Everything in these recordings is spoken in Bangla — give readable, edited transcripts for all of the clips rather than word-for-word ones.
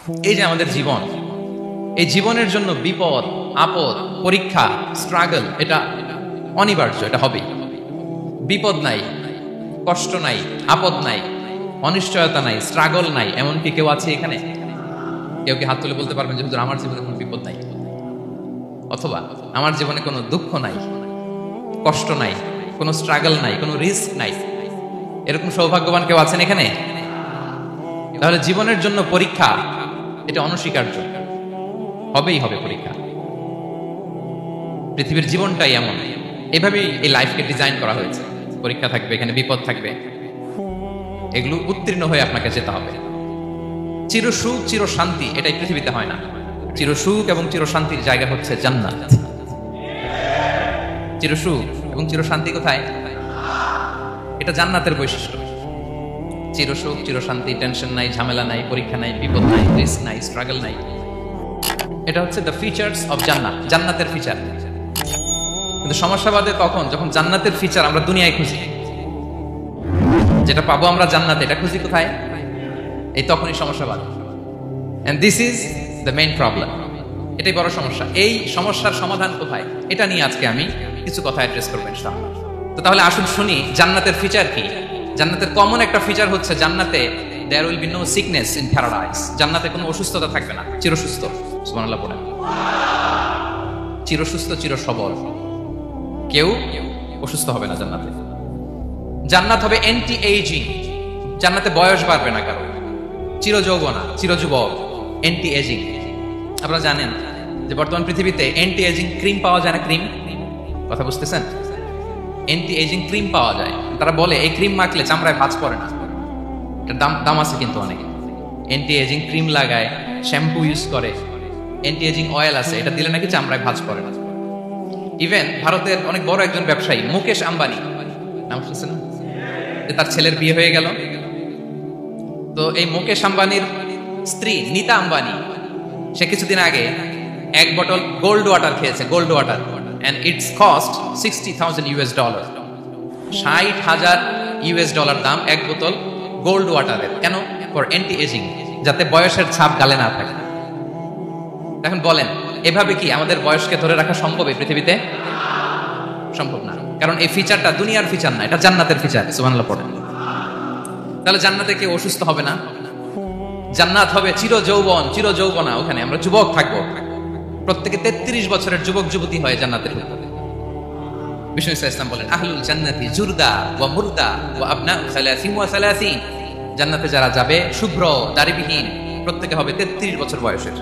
এই যে আমাদের জীবন, এই জীবনের জন্য বিপদ, আপদ, পরীক্ষা, স্ট্রাগল এটা অনিবার্য, এটা হবেই। বিপদ নাই, কষ্ট নাই, আপদ নাই, অনিশ্চয়তা নাই, স্ট্রাগল নাই, এমন কি কেউ আছে এখানে? কেউ কি হাত তুলে বলতে পারবেন যে হুজুর আমার জীবনে কোনো বিপদ নাই, অথবা আমার জীবনে কোনো দুঃখ নাই, কষ্ট নাই, কোনো স্ট্রাগল নাই, কোনো রিস্ক নাই? এরকম সৌভাগ্যবান কেউ আছেন এখানে? তাহলে জীবনের জন্য পরীক্ষা এটা অনস্বীকার্য, হবেই হবে পরীক্ষা। পৃথিবীর জীবনটাই এমন, এভাবেই এই লাইফকে ডিজাইন করা হয়েছে। পরীক্ষা থাকবে, এখানে বিপদ থাকবে, এগুলো উত্তীর্ণ হয়ে আপনাকে যেতে হবে। চির সুখ চির শান্তি এটাই পৃথিবীতে হয় না। চির সুখ এবং চির শান্তির জায়গা হচ্ছে জান্নাত। চির সুখ এবং চির শান্তি কোথায়? এটা জান্নাতের বৈশিষ্ট্য। চির সুখ চির শান্তি, টেনশন নাই, ঝামেলা নাই, পরীক্ষা নাই, বিপদ নাই, রিস্ক নাই, স্ট্রাগল নাই। এটা হচ্ছে দ্য ফিচার্স অফ জান্নাত, জান্নাতের ফিচার। কিন্তু সমস্যা বাদে তখন যখন জান্নাতের ফিচার আমরা দুনিয়ায় খুঁজি, যেটা পাবো আমরা জান্নাতে, এটা খুঁজি কোথায়? এই তখনই সমস্যা বাদে। And this is the main problem. এটাই বড় সমস্যা। এই সমস্যার সমাধান কোথায়, এটা নিয়ে আজকে আমি কিছু কথা অ্যাড্রেস করবো ইনশাআল্লাহ। তো তাহলে আসুন শুনি জান্নাতের ফিচার কি। জান্নাতের কমন একটা ফিচার হচ্ছে জান্নাতে there will be no sickness in paradise. জান্নাতে কোনো অসুস্থতা থাকবে না, চিরসুস্থ। সুবহানাল্লাহ পড়েন। চিরসুস্থ, চির সবল, কেউ অসুস্থ হবে না জান্নাতে। জান্নাত হবে অ্যান্টি এইজিং, জান্নাতে বয়স বাড়বে না কারো। চির যৌবনা, চির যুবক, অ্যান্টি এজিং। আপনারা জানেন যে বর্তমান পৃথিবীতে অ্যান্টি এজিং ক্রিম পাওয়া যায় না? ক্রিম, কথা বুঝতেছেন? অ্যান্টি এজিং ক্রিম পাওয়া যায়। তারা বলে এই ক্রিম মাখলে চামড়ায় ভাঁজ পড়ে না। এটার দাম আছে কিন্তু অনেক। অ্যান্টি এজিং ক্রিম লাগায়, শ্যাম্পু ইউজ করে, অ্যান্টি এজিং অয়েল আছে, এটা দিলে নাকি চামড়ায় ভাঁজ পড়ে না। ইভেন ভারতের অনেক বড় একজন ব্যবসায়ী মুকেশ আম্বানি, নাম শুনছেন? যে তার ছেলের বিয়ে হয়ে গেল। তো এই মুকেশ আম্বানির স্ত্রী নীতা আম্বানি, সে কিছুদিন আগে এক বোতল গোল্ড ওয়াটার খেয়েছে, gold water, and its cost $60,000 $60,000 দাম এক বোতল গোল্ড ওয়াটারের। কেন? ফর অ্যান্টি এজিং, যাতে বয়সের ছাপ গালে না থাকে। এখন বলেন এভাবে কি আমাদের বয়সকে ধরে রাখা সম্ভব এই পৃথিবীতে? সম্ভব না, কারণ এই ফিচারটা দুনিয়ার ফিচার না, এটা জান্নাতের ফিচার। সুবহানাল্লাহ পড়েন। তাহলে জান্নাতে কেউ অসুস্থ হবে না। জান্নাত হবে চির যৌবন, চির যৌবনা। ওখানে আমরা যুবক থাকবো, প্রত্যেকে 33 বছরের যুবক যুবতী হয়ে জান্নাতে ঢুকবে। বিষ্ণু ইসলাম বলেন আহলুল জান্নাতি জুরদা ওয়া মুরদা ওয়া আবনাউ 30 ওয়া 30। জান্নাতে যারা যাবে শুভ্র দাড়িবিহীন, প্রত্যেকে হবে 33 বছর বয়সের।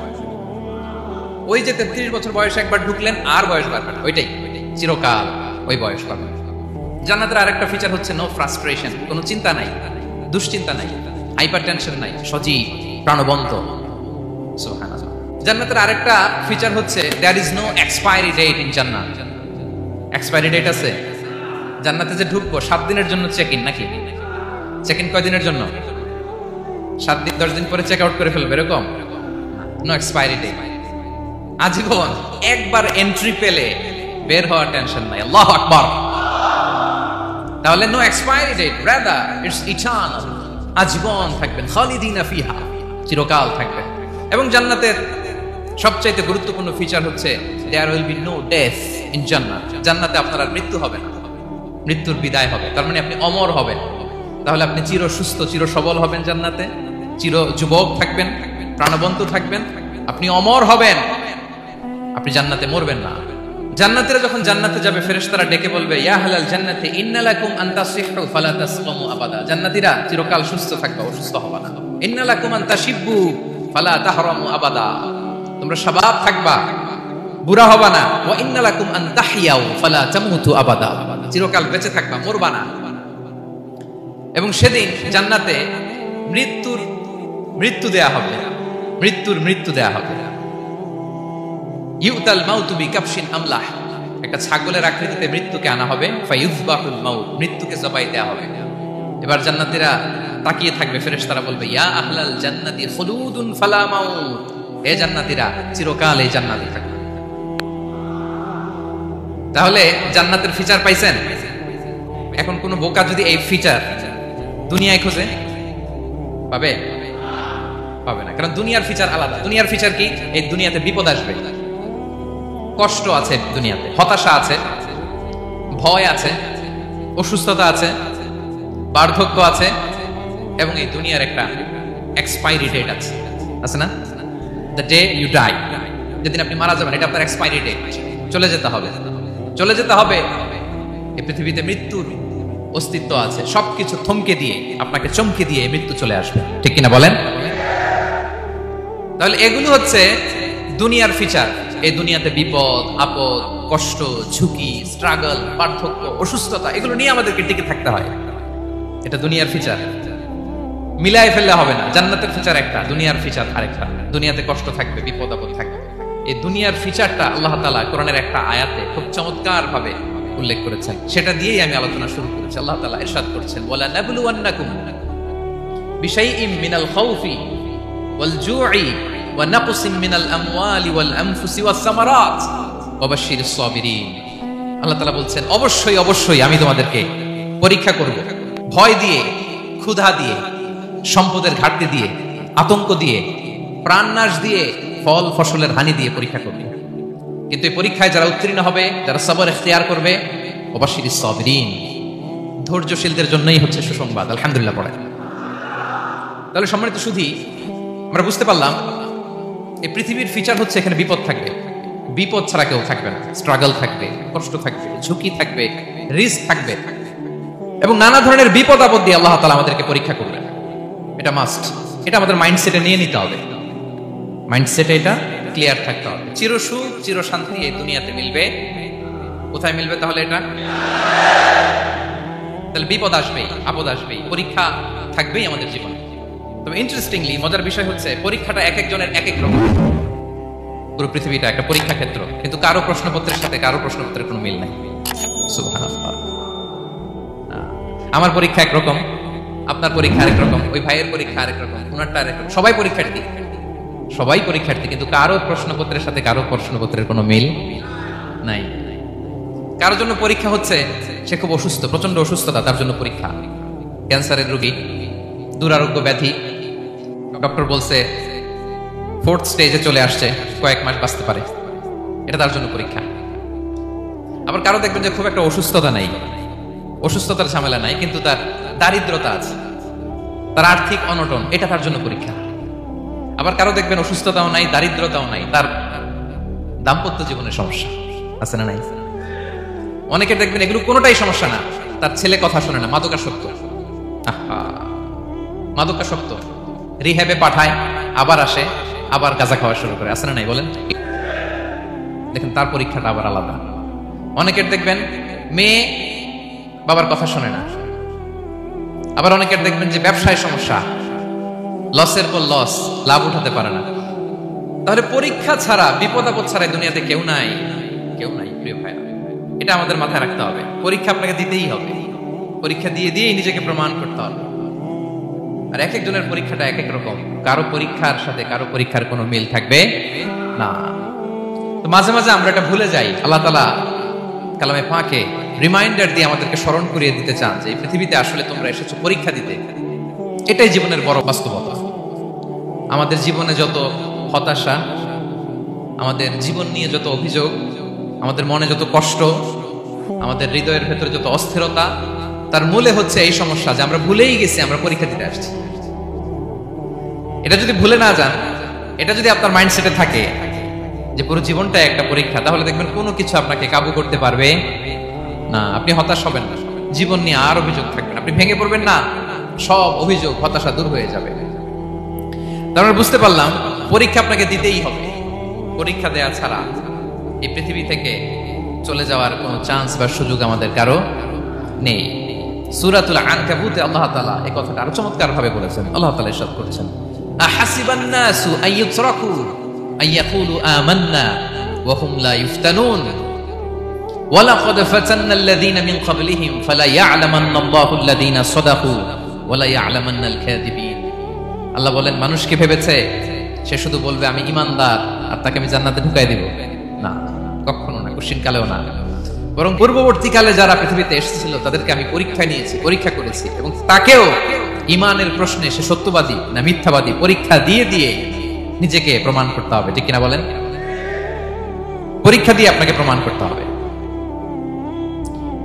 ওই যে 33 বছর বয়সে একবার ঢুকলেন আর বয়স বাড়বে না, ওইটাই চিরকাল ওই বয়স পাবে। জান্নাতের আরেকটা ফিচার হচ্ছে নো ফ্রাস্ট্রেশন, কোনো চিন্তা নাই, দুশ্চিন্তা নাই, হাইপার টেনশন নাই, সজীব প্রাণবন্ত। সুবহানাল্লাহ। জান্নাতের আরেকটা ফিচার হচ্ছে there is no expiry date in জান্নাত। এক্সপায়ারি ডেট আছে? জান্নাতে যে ঢুকবো 7 দিনের জন্য চেক ইন, নাকি? চেক ইন কয় দিনের জন্য? 7 দিন, 10 দিন পরে চেক আউট করে ফেলবে, এরকম? নো এক্সপায়ারি ডেট, আজীবন। একবার এন্ট্রি পেলে বের হওয়ার টেনশন নাই। আল্লাহু আকবার। তাহলে no expiry date, rather it's eternal, আজীবন থাকবেন, খালিদিনা ফিহা, চিরকাল থাকবেন। এবং জান্নাতের সবচাইতে গুরুত্বপূর্ণ ফিচার হচ্ছে there will be no death in জান্নাত। জান্নাতে আপনার আর মৃত্যু হবে না, মৃত্যুর বিদায় হবে। তার মানে আপনি অমর হবেন। তাহলে আপনি চির সুস্থ চির সবল হবেন জান্নাতে, চির যুবক থাকবেন, প্রাণবন্ত থাকবেন, আপনি অমর হবেন, আপনি জান্নাতে মরবেন না। জান্নাতীরা যখন জান্নাতে যাবে ফেরেশতারা ডেকে বলবে ইয়া আহলাল জান্নাতি ইন্না লাকুম আন তাসিহু ফালা তাসকামু আবাদা। জান্নাতীরা চিরকাল সুস্থ থাকবে, অসুস্থ হবে না। ইন্না লাকুম আন তাশিব্বু ফালা তাহরামু আবাদা, তোমরা শাবাব থাকবা, বুড়া হবা না। ওয়া ইন্না লাকুম আন তাহইয়াউ ফালা তামুতু আবাদা, চিরকাল বেঁচে থাকবা, মরবা না। এবং সেদিন জান্নাতে মৃত্যু দেয়া হবে, মৃত্যু দেয়া হবে। ইউতাল মাউতু বিকাবশিন আমলাহ, একটা ছাগলের আকৃতিতে মৃত্যুকে আনা হবে। ফায়ুযবাহুল মাউত, মৃত্যুকে জবাই দেয়া হবে। এবার জান্নাতীরা তাকিয়ে থাকবে, ফেরেশতারা বলবে ইয়া আহলাল জান্নাতি খুলুদুন ফালা মাউত, হে জান্নাতীরা চিরকাল এই জান্নাতে থাকবে। তাহলে জান্নাতের ফিচার পাইছেন? এখন কোন বোকা যদি এই ফিচার দুনিয়ায় খোঁজে, পাবে? পাবে না, কারণ দুনিয়ার ফিচার আলাদা। দুনিয়ার ফিচার কি? এই দুনিয়াতে বিপদ আসবে, কষ্ট আছে, দুনিয়াতে হতাশা আছে, ভয় আছে, অসুস্থতা আছে, বার্ধক্য আছে, এবং এই দুনিয়ার একটা এক্সপায়ারি ডেট আছে, আছে না? দ্য ডে ইউ ডাই, যেদিন আপনি মারা যাবেন, এটা আপনার এক্সপায়ারি ডেট। চলে যেতে হবে, চলে যেতে হবে। এই পৃথিবীতে মৃত্যুর অস্তিত্ব আছে, সবকিছু থমকে দিয়ে, আপনাকে চমকে দিয়ে মৃত্যু চলে আসবে, ঠিক কিনা বলেন? তাহলে এগুলো হচ্ছে দুনিয়ার ফিচার। এই দুনিয়াতে বিপদ আপদ, কষ্ট, ঝুঁকি, স্ট্রাগল, পার্থক্য, অসুস্থতা, এগুলো নিয়ে আমাদেরকে টিকে থাকতে হয়। এটা দুনিয়ার ফিচার, মিলাই ফেললে হবে না। জান্নাতের ফিচার একটা, দুনিয়ার ফিচার আরেকটা। দুনিয়াতে কষ্ট থাকবে, বিপদ আপদ থাকবে। এই দুনিয়ার ফিচারটা আল্লাহ তাআলা কোরআনের একটা আয়াতে খুব চমৎকার ভাবে উল্লেখ করেছেন। সেটা দিয়েই আমি আলোচনা শুরু করেছি। আল্লাহ তাআলা ইরশাদ করছেন, ওয়ালা নাবলুওয়ান্নাকুম বিশাইইম মিনাল খাউফি ওয়াল জু'i ওয়া নাকসিম মিনাল আমওয়ালি ওয়াল আনফুসি ওয়াস সামারাত ওয়া বাশশিরিস সাবিরিন। আল্লাহ তাআলা বলছেন, অবশ্যই অবশ্যই আমি তোমাদেরকে পরীক্ষা করব, ভয় দিয়ে, ক্ষুধা দিয়ে, সম্পদের ঘাটতি দিয়ে, আতঙ্ক দিয়ে, প্রাণনাশ দিয়ে, ফল ফসলের হানি দিয়ে পরীক্ষা করবে। কিন্তু এই পরীক্ষায় যারা উত্তীর্ণ হবে, যারা সবর ইখতিয়ার করবে, ওয়াবাশশিরিস সাবিরিন, ধৈর্যশীলদের জন্যই হচ্ছে সুসংবাদ। আলহামদুলিল্লাহ পড়ে। তাহলে সম্মানিত সুধী, আমরা বুঝতে পারলাম এই পৃথিবীর ফিচার হচ্ছে এখানে বিপদ থাকবে, বিপদ ছাড়া কেউ থাকবে না। স্ট্রাগল থাকবে, কষ্ট থাকবে, ঝুঁকি থাকবে, রিস্ক থাকবে, এবং নানা ধরনের বিপদ আপদ দিয়ে আল্লাহ তাআলা আমাদেরকে পরীক্ষা করবেন। এটা মাস্ট, এটা আমাদের মাইন্ডসেটে নিয়ে নিতে হবে। মাইন্ডসেটে এটা ক্লিয়ার থাকতে হবে। চিরসুখ চিরশান্তি এই দুনিয়াতে মিলবে, কোথায় মিলবে তাহলে? এটা তাহলে বিপদ আসবেই, আপদ আসবেই, পরীক্ষা থাকবেই আমাদের জীবনে। তবে ইন্টারেস্টিংলি মজার বিষয় হচ্ছে, পরীক্ষাটা এক একজনের এক এক রকম। পুরো পৃথিবীটা একটা পরীক্ষা ক্ষেত্র, কিন্তু কারো প্রশ্নপত্রের সাথে কারো প্রশ্নপত্রের কোনো মিল নাই। সুবহানাল্লাহ। আমার পরীক্ষা একরকম, আপনার পরীক্ষা আরেক রকম, ওই ভাইয়ের পরীক্ষা আরেক রকম, ওনারটা আরেক রকম। সবাই পরীক্ষার্থী, সবাই পরীক্ষার্থী, কিন্তু কারো প্রশ্নপত্রের সাথে কারো প্রশ্নপত্রের কোনো মিল নাই। কারোর জন্য পরীক্ষা হচ্ছে সে খুব অসুস্থ, প্রচন্ড অসুস্থতা, তার জন্য পরীক্ষা। ক্যান্সারের রোগী, দুরারোগ্য ব্যাধি, ডক্টর বলছে 4th স্টেজে চলে আসছে, কয়েক মাস বাঁচতে পারে, এটা তার জন্য পরীক্ষা। আবার কারো দেখবেন যে খুব একটা অসুস্থতা নাই, অসুস্থতার ঝামেলা নাই, কিন্তু তার দারিদ্রতা আছে, তার আর্থিক অনটন, এটা তার জন্য পরীক্ষা। আবার কারো দেখবেন অসুস্থতাও নাই, দারিদ্রতাও নাই, তার দাম্পত্য জীবনের সমস্যা আছে না নাই? অনেকে দেখবেন এগুলো কোনোটাই সমস্যা না, তার ছেলে কথা শোনে না, মাদকাসক্ত, মাদকাসক্ত, রিহ্যাবে পাঠায়, আবার আসে, আবার গাঁজা খাওয়া শুরু করে, আছে না নাই বলেন? দেখেন তার পরীক্ষাটা আবার আলাদা। অনেকের দেখবেন মেয়ে বাবার কথা শোনে না, আবার অনেকের দেখবেন যে ব্যবসায় সমস্যা, লসের পর লস, লাভ উঠাতে পারে না। তাহলে পরীক্ষা ছাড়া, বিপদ আপদ ছাড়া দুনিয়াতে কেউ নাই, কেউ নাই প্রিয় ভাই। এটা আমাদের মাথায় রাখতে হবে। পরীক্ষা আপনাকে দিতেই হবে, পরীক্ষা দিয়ে দিয়েই নিজেকে প্রমাণ করতে হবে। আর এক একজনের পরীক্ষাটা এক এক রকম, কারো পরীক্ষার সাথে কারো পরীক্ষার কোনো মিল থাকবে না। তো মাঝে মাঝে আমরা এটা ভুলে যাই। আল্লাহ তাআলা কালামে পাকে রিমাইন্ডার দিয়ে আমাদেরকে স্মরণ করিয়ে দিতে চান যে এই পৃথিবীতে আসলে তোমরা এসেছো পরীক্ষা দিতে। এটাই জীবনের বড় বাস্তবতা। আমাদের জীবনে যত হতাশা, আমাদের জীবন নিয়ে যত অভিযোগ, আমাদের মনে যত কষ্ট, আমাদের হৃদয়ের ভেতরে যত অস্থিরতা, তার মূলে হচ্ছে এই সমস্যা যে আমরা ভুলেই গেছি আমরা পরীক্ষা দিতে আসছি। এটা যদি ভুলে না যান, এটা যদি আপনার মাইন্ডসেটে থাকে যে পুরো জীবনটা একটা পরীক্ষা, তাহলে দেখবেন কোনো কিছু আপনাকে কাবু করতে পারবে না। আপনি হতাশ হবেন না, জীবন নিয়ে আর অভিযোগ থাকবেন, আপনি ভেঙে পড়বেন না, সব অভিযোগ হতাশা দূর হয়ে যাবে। তারপর বুঝতে পারলাম পরীক্ষা আপনাকে দিতেই হবে। পরীক্ষা দেয়া ছাড়া এই পৃথিবী থেকে চলে যাওয়ার কোনো চান্স বা সুযোগ আমাদের কারো নেই। সূরাতুল আনকাবুতে আল্লাহ তাআলা এই কথাটা আরো চমৎকার ভাবে বলেছেন। আল্লাহ তাআলা ইরশাদ করেছেন, আহাসিবান নাসু আইয়ুতরাকু আইয়াকুলু আমান্না ওয়া হুম লা ইফতানুন ওয়া লাকাদ ফাতান্নাল্লাযীনা মিন ক্বাবলিহিম ফালা ইয়া'লামান্নাল্লাহু আল্লাযীনা সাদাকু ওয়া লা ইয়া'লামান্নাল কাযিবিন। আল্লাহ বলেন, মানুষ কি ভেবেছে সে শুধু বলবে আমি ঈমানদার আর তাকে আমি জান্নাতে ঢুকাই দিব? না, কখনো না, কোশ্চিন কালেও না। বরং পূর্ববর্তীকালে যারা পৃথিবীতে এসেছিল তাদেরকে আমি পরীক্ষা নিয়েছি, পরীক্ষা করেছি, এবং তাকেও ইমানের প্রশ্নে সে সত্যবাদী না মিথ্যাবাদী পরীক্ষা দিয়ে দিয়ে নিজেকে প্রমাণ করতে হবে, ঠিক কিনা বলেন? পরীক্ষা দিয়ে আপনাকে প্রমাণ করতে হবে।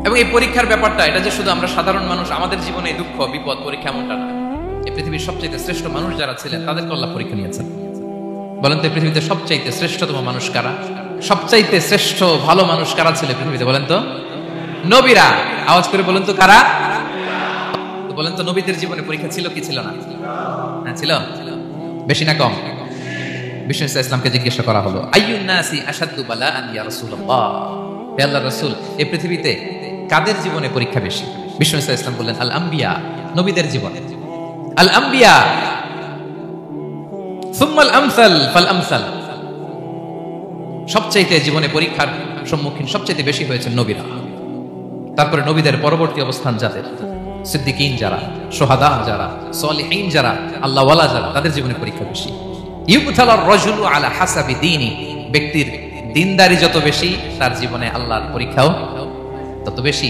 এবং এই পরীক্ষার ব্যাপারটা, এটা যে শুধু আমরা সাধারণ মানুষ আমাদের জীবনে দুঃখ বিপদ পরীক্ষা এমনটা না। এই পৃথিবীর সবচেয়ে শ্রেষ্ঠ মানুষ যারা ছিলেন তাদেরকে আল্লাহ পরীক্ষা নিয়েছেন। বলেন তো এই পৃথিবীতে সবচাইতে শ্রেষ্ঠতম মানুষ কারা? সবচাইতে শ্রেষ্ঠ ভালো মানুষ কারা ছিল পৃথিবীতে? বলেন তো নবীরা। আওয়াজ করে বলেন তো কারা? তো বলেন তো নবীদের জীবনে পরীক্ষা ছিল কি ছিল না? হ্যাঁ ছিল। বেশি না কম? বিষ্ণু ইসলামকে জিজ্ঞাসা করা হলো, আইয়ুন নাসি আশাদ্দু বালাআন ইয়া রাসূলুল্লাহ, হে আল্লাহর রাসূল এই পৃথিবীতে কাদের জীবনে পরীক্ষা বেশি? বিষ্ণু ইসলাম বললেন, আল আম্বিয়া, নবীদের জীবনে। আল আম্বিয়া সুম্মাল আমসাল ফাল আমসাল, সবচাইতে জীবনে পরীক্ষার সম্মুখীন সবচাইতে বেশি হয়েছে নবীরা। তারপরে নবীদের পরবর্তী অবস্থান যাদের, সিদ্দিকিন যারা, শুহাদা যারা, সলিহিন যারা, আল্লাহওয়ালা যারা, তাদের জীবনে পরীক্ষা বেশি। ইউবতালার রাজুলু আলা হাসাবি দীনি, ব্যক্তির দিনদারি যত বেশি তার জীবনে আল্লাহর পরীক্ষাও তত বেশি।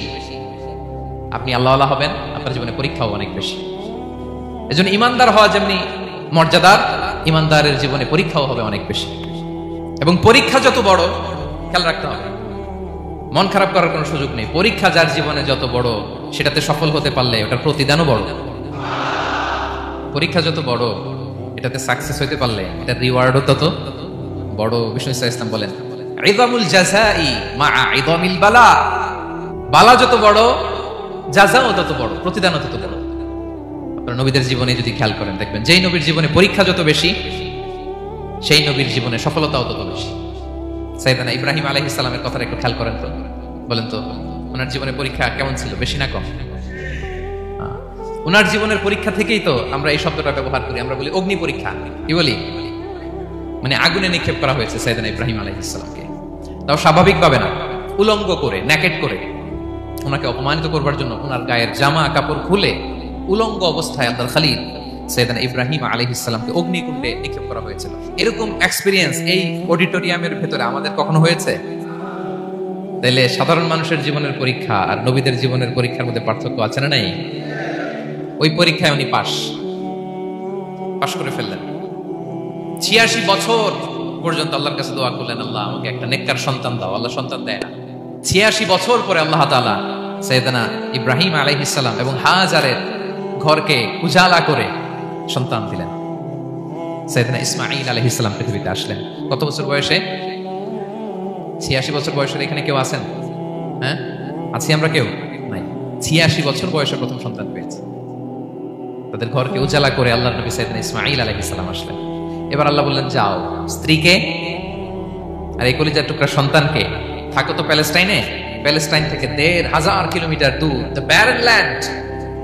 আপনি আল্লাহওয়ালা হবেন, আপনার জীবনে পরীক্ষাও অনেক বেশি। এজন্য ইমানদার হওয়া যেমনি মর্যাদার, ইমানদারের জীবনে পরীক্ষাও হবে অনেক বেশি। এবং পরীক্ষা যত বড়, খেয়াল রাখতে হবে, মন খারাপ করার কোনো সুযোগ নেই। পরীক্ষা যার জীবনে যত বড়, সেটাতে সফল হতে পারলে ওটার প্রতিদানও বড়। পরীক্ষা যত বড়, এটাতে সাকসেস হতে পারলে এটার রিওয়ার্ডও তত বড়। বিষ্ণু ইসলাম বলেন, ইযামুল জাযাই মাআ ইযামিল বালা, বালা যত বড় জাযাও তত বড়, প্রতিদানও তত বড়। আপনারা নবীদের জীবনে যদি খেয়াল করেন দেখবেন, যেই নবীর জীবনে পরীক্ষা যত বেশি সেই নবীর জীবনে সফলতাও তত বেশি। সাইয়েদনা ইব্রাহিম আলাইহিস সালামের কথাটা একটু খেয়াল করেন তো, বলেন তো ওনার জীবনে পরীক্ষা কেমন ছিল? বেশি না কম? ওনার জীবনের পরীক্ষা থেকেই তো আমরা এই শব্দটা ব্যবহার করি, আমরা বলি অগ্নি পরীক্ষা। কি বলি? মানে আগুনে নিক্ষেপ করা হয়েছে সাইয়েদনা ইব্রাহিম আলাইহিস সালামকে, তাও স্বাভাবিকভাবে না, উলঙ্গ করে, নেকেট করে ওনাকে অপমানিত করবার জন্য ওনার গায়ের জামা কাপড় খুলে উলঙ্গ অবস্থায় আল্লাহর খলিল সাইয়েদনা ইব্রাহিম আলাইহিস সালামকে অগ্নিকুণ্ডে নিক্ষেপ করা হয়েছিল। এরকম এক্সপেরিয়েন্স এই অডিটোরিয়ামের ভেতরে আমাদের কখনো হয়েছে? তাইলে সাধারণ মানুষের জীবনের পরীক্ষা আর নবীদের জীবনের পরীক্ষার মধ্যে পার্থক্য আছে না নাই? ওই পরীক্ষায় উনি পাশ করে ফেললেন। 86 বছর পর্যন্ত আল্লাহর কাছে দোয়া করলেন, আল্লাহ আমাকে একটা নেককার সন্তান দাও। আল্লাহ সন্তান দেয় না। 86 বছর পরে আল্লাহ তাআলা সাইয়েদনা ইব্রাহিম আলাইহিস সালাম এবং হাজারের ঘরকে উজালা করে সন্তান দিলেন। সাইয়েদনা ইসমাঈল আলাইহিস সালাম পৃথিবীতে আসলেন কত বছর বয়সে? 86 বছর বয়সের এখানে কেউ আছেন? হ্যাঁ, আছি আমরা? কেউ নাই। 86 বছর বয়সে প্রথম সন্তান পেয়েছে। তাদের ঘরকে উজালা করে আল্লাহর নবী সাইয়েদনা ইসমাঈল আলাইহিস সালাম আসলেন। এবার আল্লাহ বললেন, যাও স্ত্রীকে আর এই কলিজার টুকরা সন্তানকে, থাকো তো প্যালেস্টাইনে, প্যালেস্টাইন থেকে 1500 কিলোমিটার দূর, দ্য ব্যারেন ল্যান্ড,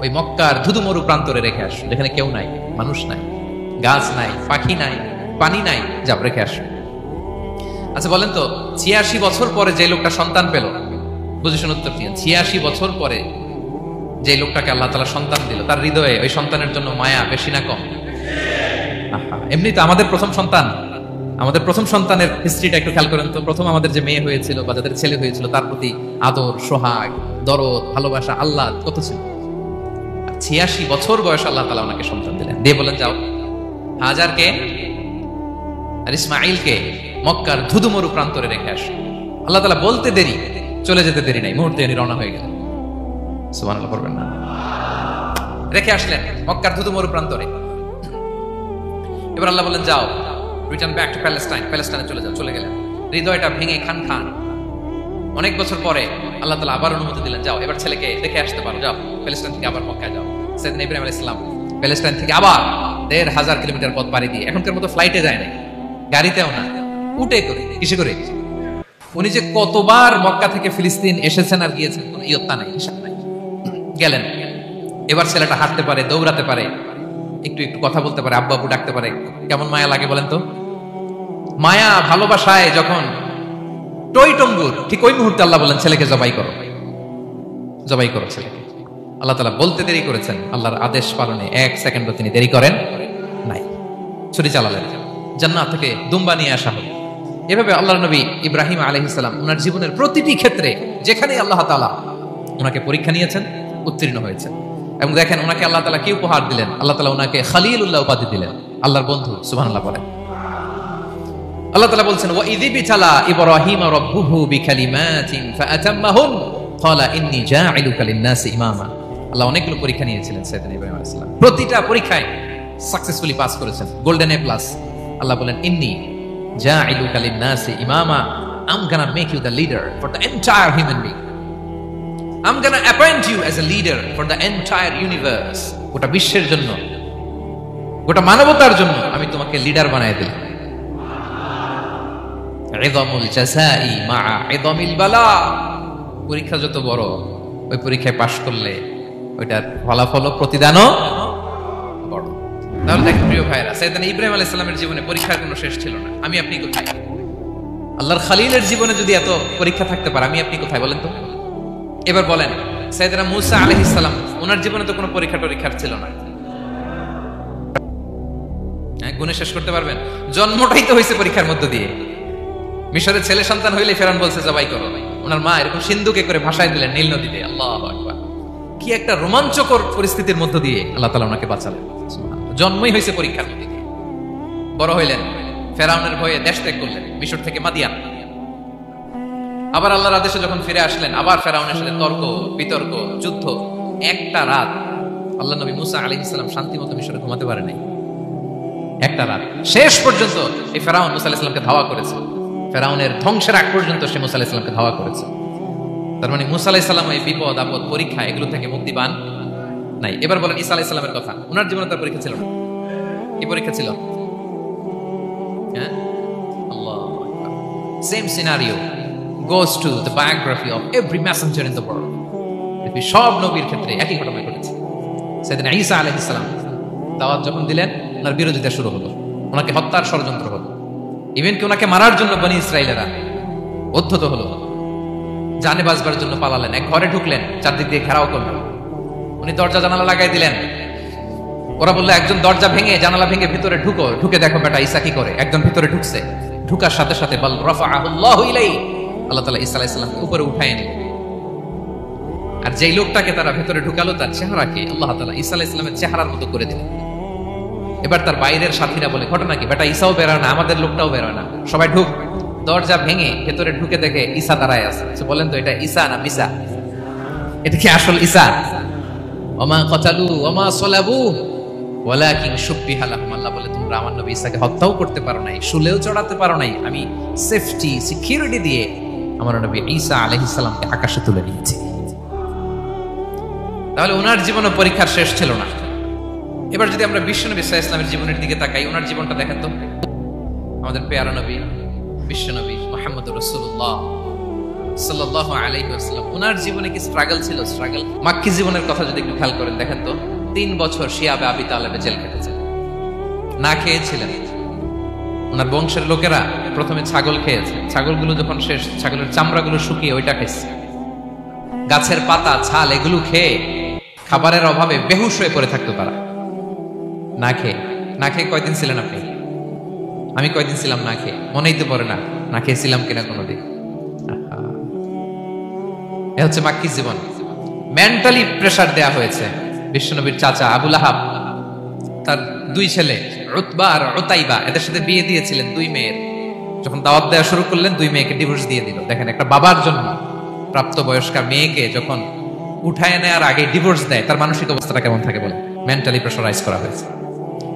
ওই মক্কার ধুধুমরু প্রান্তরে রেখে আস, যেখানে কেউ নাই, মানুষ নাই, গাছ নাই, পাখি নাই, পানি নাই, যাও রেখে আস। আচ্ছা বলেন তো 86 বছর পরে যে লোকটা সন্তান পেল, বুঝেছেন উত্তর দিয়ে, 86 বছর পরে যে লোকটাকে আল্লাহ তাআলা সন্তান দিল, তার হৃদয়ে ওই সন্তানের জন্য মায়া বেশি না কম? এমনি তো আমাদের প্রথম সন্তানের হিস্ট্রিটা একটু খেয়াল করেন তো। প্রথম আমাদের যে মেয়ে হয়েছিল বা যাদের ছেলে হয়েছিল, তার প্রতি আদর, সোহাগ, দরদ, ভালোবাসা, আল্লাহ কত ছিল। 86 বছর বয়স আল্লাহ তাআলা ওনাকে সন্তান দিলেন, দিয়ে বলেন যাও হাজারকে আর ইসমাঈলকে মক্কার ধুধুমরু প্রান্তরে রেখে আস। আল্লাহ তাআলা বলতে দেরি, চলে যেতে দেরি নাই, মুহূর্তে উনি রওনা হয়ে গেলেন। সুবহানাল্লাহ পড়বেন না? রেখে আসলেন মক্কার ধুধুমরু প্রান্তরে। এবার আল্লাহ বলেন, যাও রিটার্ন ব্যাক টু প্যালেস্টাইন, প্যালেস্টাইনে চলে যাও। চলে গেলেন, হৃদয়টা ভেঙে খান। অনেক বছর পরে আল্লাহ তাআলা আবার অনুমতি দিলেন, যাও এবার ছেলেকে দেখে আসতে পারো, যাও প্যালেস্টাইন থেকে আবার মক্কায় যাও। সাইয়েদনা ইব্রাহিম আলাইহিস সালাম প্যালেস্টাইন থেকে আবার 1500 কিলোমিটার পথ পাড়ি দিয়ে, এখনকার মতো ফ্লাইটে যায় না, গাড়িতেও না, উটে করে, কিসে করে। উনি যে কতবার মক্কা থেকে ফিলিস্তিন এসেছেন আর গিয়েছেন কোনো ইয়ত্তা নাই, হিসাব নাই। গেলেন, এবার ছেলেটা হাঁটতে পারে, দৌড়াতে পারে, একটু কথা বলতে পারে, আব্বু আব্বু ডাকতে পারে। কেমন মায়া লাগে বলেন তো? মায়া ভালোবাসায় যখন টইটম্বুর, ঠিক ওই মুহূর্তে আল্লাহ বলেন, ছেলেকে জবাই করো ছেলেকে। আল্লাহ তাআলা বলতে দেরি করেছেন, আল্লাহর আদেশ পালনে 1 সেকেন্ডও তিনি দেরি করেন নাই, ছুরি চালালেন, জান্নাত থেকে দুম্বা নিয়ে আসা হলো। এভাবে আল্লাহর নবী ইব্রাহিম আলাইহিস সালাম ওনার জীবনের প্রতিটি ক্ষেত্রে যেখানেই আল্লাহ তাআলা ওনাকে পরীক্ষা নিয়েছেন, উত্তীর্ণ হয়েছেন। এবং দেখেন ওনাকে আল্লাহ তাআলা কি উপহার দিলেন, আল্লাহ তাআলা ওনাকে খলিলুল্লাহ উপাধি দিলেন, আল্লাহর বন্ধু। সুবহানাল্লাহ বলেন। আল্লাহ তাআলা বলছেন ওয়া ইযিবতালা ইব্রাহিম রাব্বুহু বিকালিমাতিন ফাআতাম্মাহুন ক্বালা ইন্নী জাঈলুকা লিন-নাসি ইমামা। আল্লাহ অনেকগুলো পরীক্ষা নিয়েছিলেন সাইয়েদনা ইব্রাহিম আলাইহিস সালাম, প্রতিটা পরীক্ষায় সাকসেসফুলি পাস করেছেন, গোল্ডেন এ প্লাস। আল্লাহ বলেন ইন্নী জাঈলুকা লিন-নাসি ইমামা, I'm gonna make you the leader for the entire human being. I'm gonna appoint you as a leader for the entire universe. গোটা বিশ্বের জন্য, গোটা মানবতার জন্য আমি তোমাকে লিডার বানায় দিলাম। ইযামুল জাযাই মা'a ইযামিল বালা। পরীক্ষা যত বড়, ওই পরীক্ষায় পাশ করলে ওইটার ফলাফল প্রতিদানও বড়। তাহলে দেখেন প্রিয় ভাইরা, সাইয়েদনা ইব্রাহিম আলাইহিস সালামের জীবনে পরীক্ষার কোনো শেষ ছিল না। আমি আপনি কোথায়? আল্লাহর খলিলের জীবনে যদি এত পরীক্ষা থাকতে পারে, আমি আপনি কোথায় বলেন তো? এবার বলেন, সাইয়েদনা মূসা আলাইহিস সালাম, ওনার জীবনে তো কোনো পরীক্ষার ছিল না। গুণে শেষ করতে পারবেন? জন্মটাই তো হয়েছে পরীক্ষার মধ্য দিয়ে। মিশরের ছেলে সন্তান হইলে ফেরাউন বলছে জবাই করো, ওনার মা এরকম সিন্ধুকে করে ভাসায় দিলেন নীল নদীতে। আল্লাহু আকবার, কি একটা রোমাঞ্চকর পরিস্থিতির মধ্য দিয়ে আল্লাহ তাআলা ওনাকে বাঁচালেন। জন্মই হয়েছে পরীক্ষার মধ্যে দিয়ে। বড় হইলেন, ফেরাউনের ভয়ে দেশ ত্যাগ করলেন, মিশর থেকে মাদিয়ান। আবার আল্লাহর আদেশে যখন ফিরে আসলেন, আবার ফেরাউনের সাথে তর্ক বিতর্ক, যুদ্ধ। একটা রাত আল্লাহ নবী মুসা আলাইহিস সালাম শান্তি মতো মিশরে ঘুমাতে পারে নাই। একটা রাত শেষ পর্যন্ত এই ফেরাউন মুসা আলাইহিস সালামকে ধাওয়া করেছে। ফেরাউনের ধ্বংসের আগ পর্যন্ত সে মুসা আলাইহিস সালামকে ধাওয়া করেছে। তার মানে মুসা আলাইহিস সালাম এই বিপদ আপদ পরীক্ষা এগুলো থেকে মুক্তি পান নাই। এবার বলেন ঈসা আলাইহিস সালামের কথা, ওনার জীবনে তার পরীক্ষা ছিল না। কি পরীক্ষা ছিল? হ্যাঁ, আল্লাহু আকবার। Same scenario goes to the biography of every messenger in the world. সব নবীর ক্ষেত্রে একই ঘটনা ঘটেছে। সাইয়েদনা ঈসা আলাইহিস সালাম দাওয়াত যখন দিলেন, ওনার বিরোধিতা শুরু হলো, ওনাকে হত্যার ষড়যন্ত্র হলো, ইভেন কি ওনাকে মারার জন্য বনি ইসরাইলেরা উদ্ধত হলো, জানে বাঁচবার জন্য পালালেন। এক ঘরে ঢুকলেন, চারদিক দিয়ে ঘেরাও করলেন, উনি দরজা জানালা লাগাই দিলেন। ওরা বললো একজন দরজা ভেঙে জানালা ভেঙে ভিতরে ঢুকো, ঢুকে দেখো বেটা ঈসা কি করে। একজন ভিতরে ঢুকছে, ঢুকার সাথে সাথে বল রাফাআহুল্লাহু ইলাইহি, আল্লাহ তাআলা ঈসা আলাইহিস সালামকে উপরে উঠায় নিলেন। আর যেই লোকটাকে তারা ভেতরে ঢুকালো, তার চেহারাকে আল্লাহ তাআলা ঈসা আলাইহিস সালামের চেহারার মতো করে দিলেন। এবার তার বাইরের সাথীরা বলে, ঘটনা কি বেটা? ঈসাও বেরোয় না, আমাদের লোকটাও বেরোয় না, সবাই ঢুক। দরজা ভেঙে ভেতরে ঢুকে দেখে ঈসা দাঁড়ায় আছে। বলেন তো এটা ঈসা না মিসা? এটা কি আসল ঈসা? ওমা কতালু ওমা সলাবু ওয়ালাকিন শুব্বিহা লাহুম। আল্লাহ বলে তোমরা আমার নবী ঈসাকে হত্যাও করতে পারো নাই, শুলেও চড়াতে পারো নাই, আমি সেফটি সিকিউরিটি দিয়ে আমার নবী ঈসা আলাইহিস সালামকে আকাশে তুলে নিয়েছি। তাহলে ওনার জীবনে পরীক্ষার শেষ ছিল না। এবার যদি আমরা বিশ্বনবী সাল্লাল্লাহু আলাইহি ওয়াসাল্লামের জীবনের দিকে তাকাই, ওনার জীবনটা দেখেন তো। আমাদের প্যারা নবী বিশ্বনবী মুহাম্মদুর রাসূলুল্লাহ সাল্লাল্লাহু আলাইহি ওয়াসাল্লাম, ওনার জীবনে কি স্ট্রাগল ছিল? স্ট্রাগল। মাক্কি জীবনের কথা যদি একটু খেয়াল করেন, দেখেন তো 3 বছর শিয়াবে আবি তালেবে জেল কেটেছেন, না খেয়েছিলেন। ওনার বংশের লোকেরা প্রথমে ছাগল খেয়েছে, ছাগলগুলো যখন শেষ, ছাগলের চামড়াগুলো শুকিয়ে ওইটা খেয়েছে। গাছের পাতা ছাল এগুলো খেয়ে খাবারের অভাবে বেহুশ হয়ে পড়ে থাকতো তারা। না খেয়ে কয়দিন ছিলেন আপনি? আমি কয়দিন ছিলাম না খেয়ে? মনেই তো পড়ে না, না খেয়েছিলাম কিনা কোনোদিন। এ হচ্ছে মাক্কি জীবন। মেন্টালি প্রেসার দেয়া হয়েছে। বিশ্বনবীর চাচা আবু লাহাব, তার 2 ছেলে উতবা আর উতাইবা, এদের সাথে বিয়ে দিয়েছিলেন 2 মেয়ের। যখন দাওয়াত দেওয়া শুরু করলেন, 2 মেয়েকে ডিভোর্স দিয়ে দিল। দেখেন, একটা বাবার জন্য প্রাপ্তবয়স্কা মেয়েকে যখন উঠায় নেওয়ার আগে ডিভোর্স দেয়, তার মানসিক অবস্থাটা কেমন থাকে বলে? মেন্টালি প্রেসারাইজ করা হয়েছে,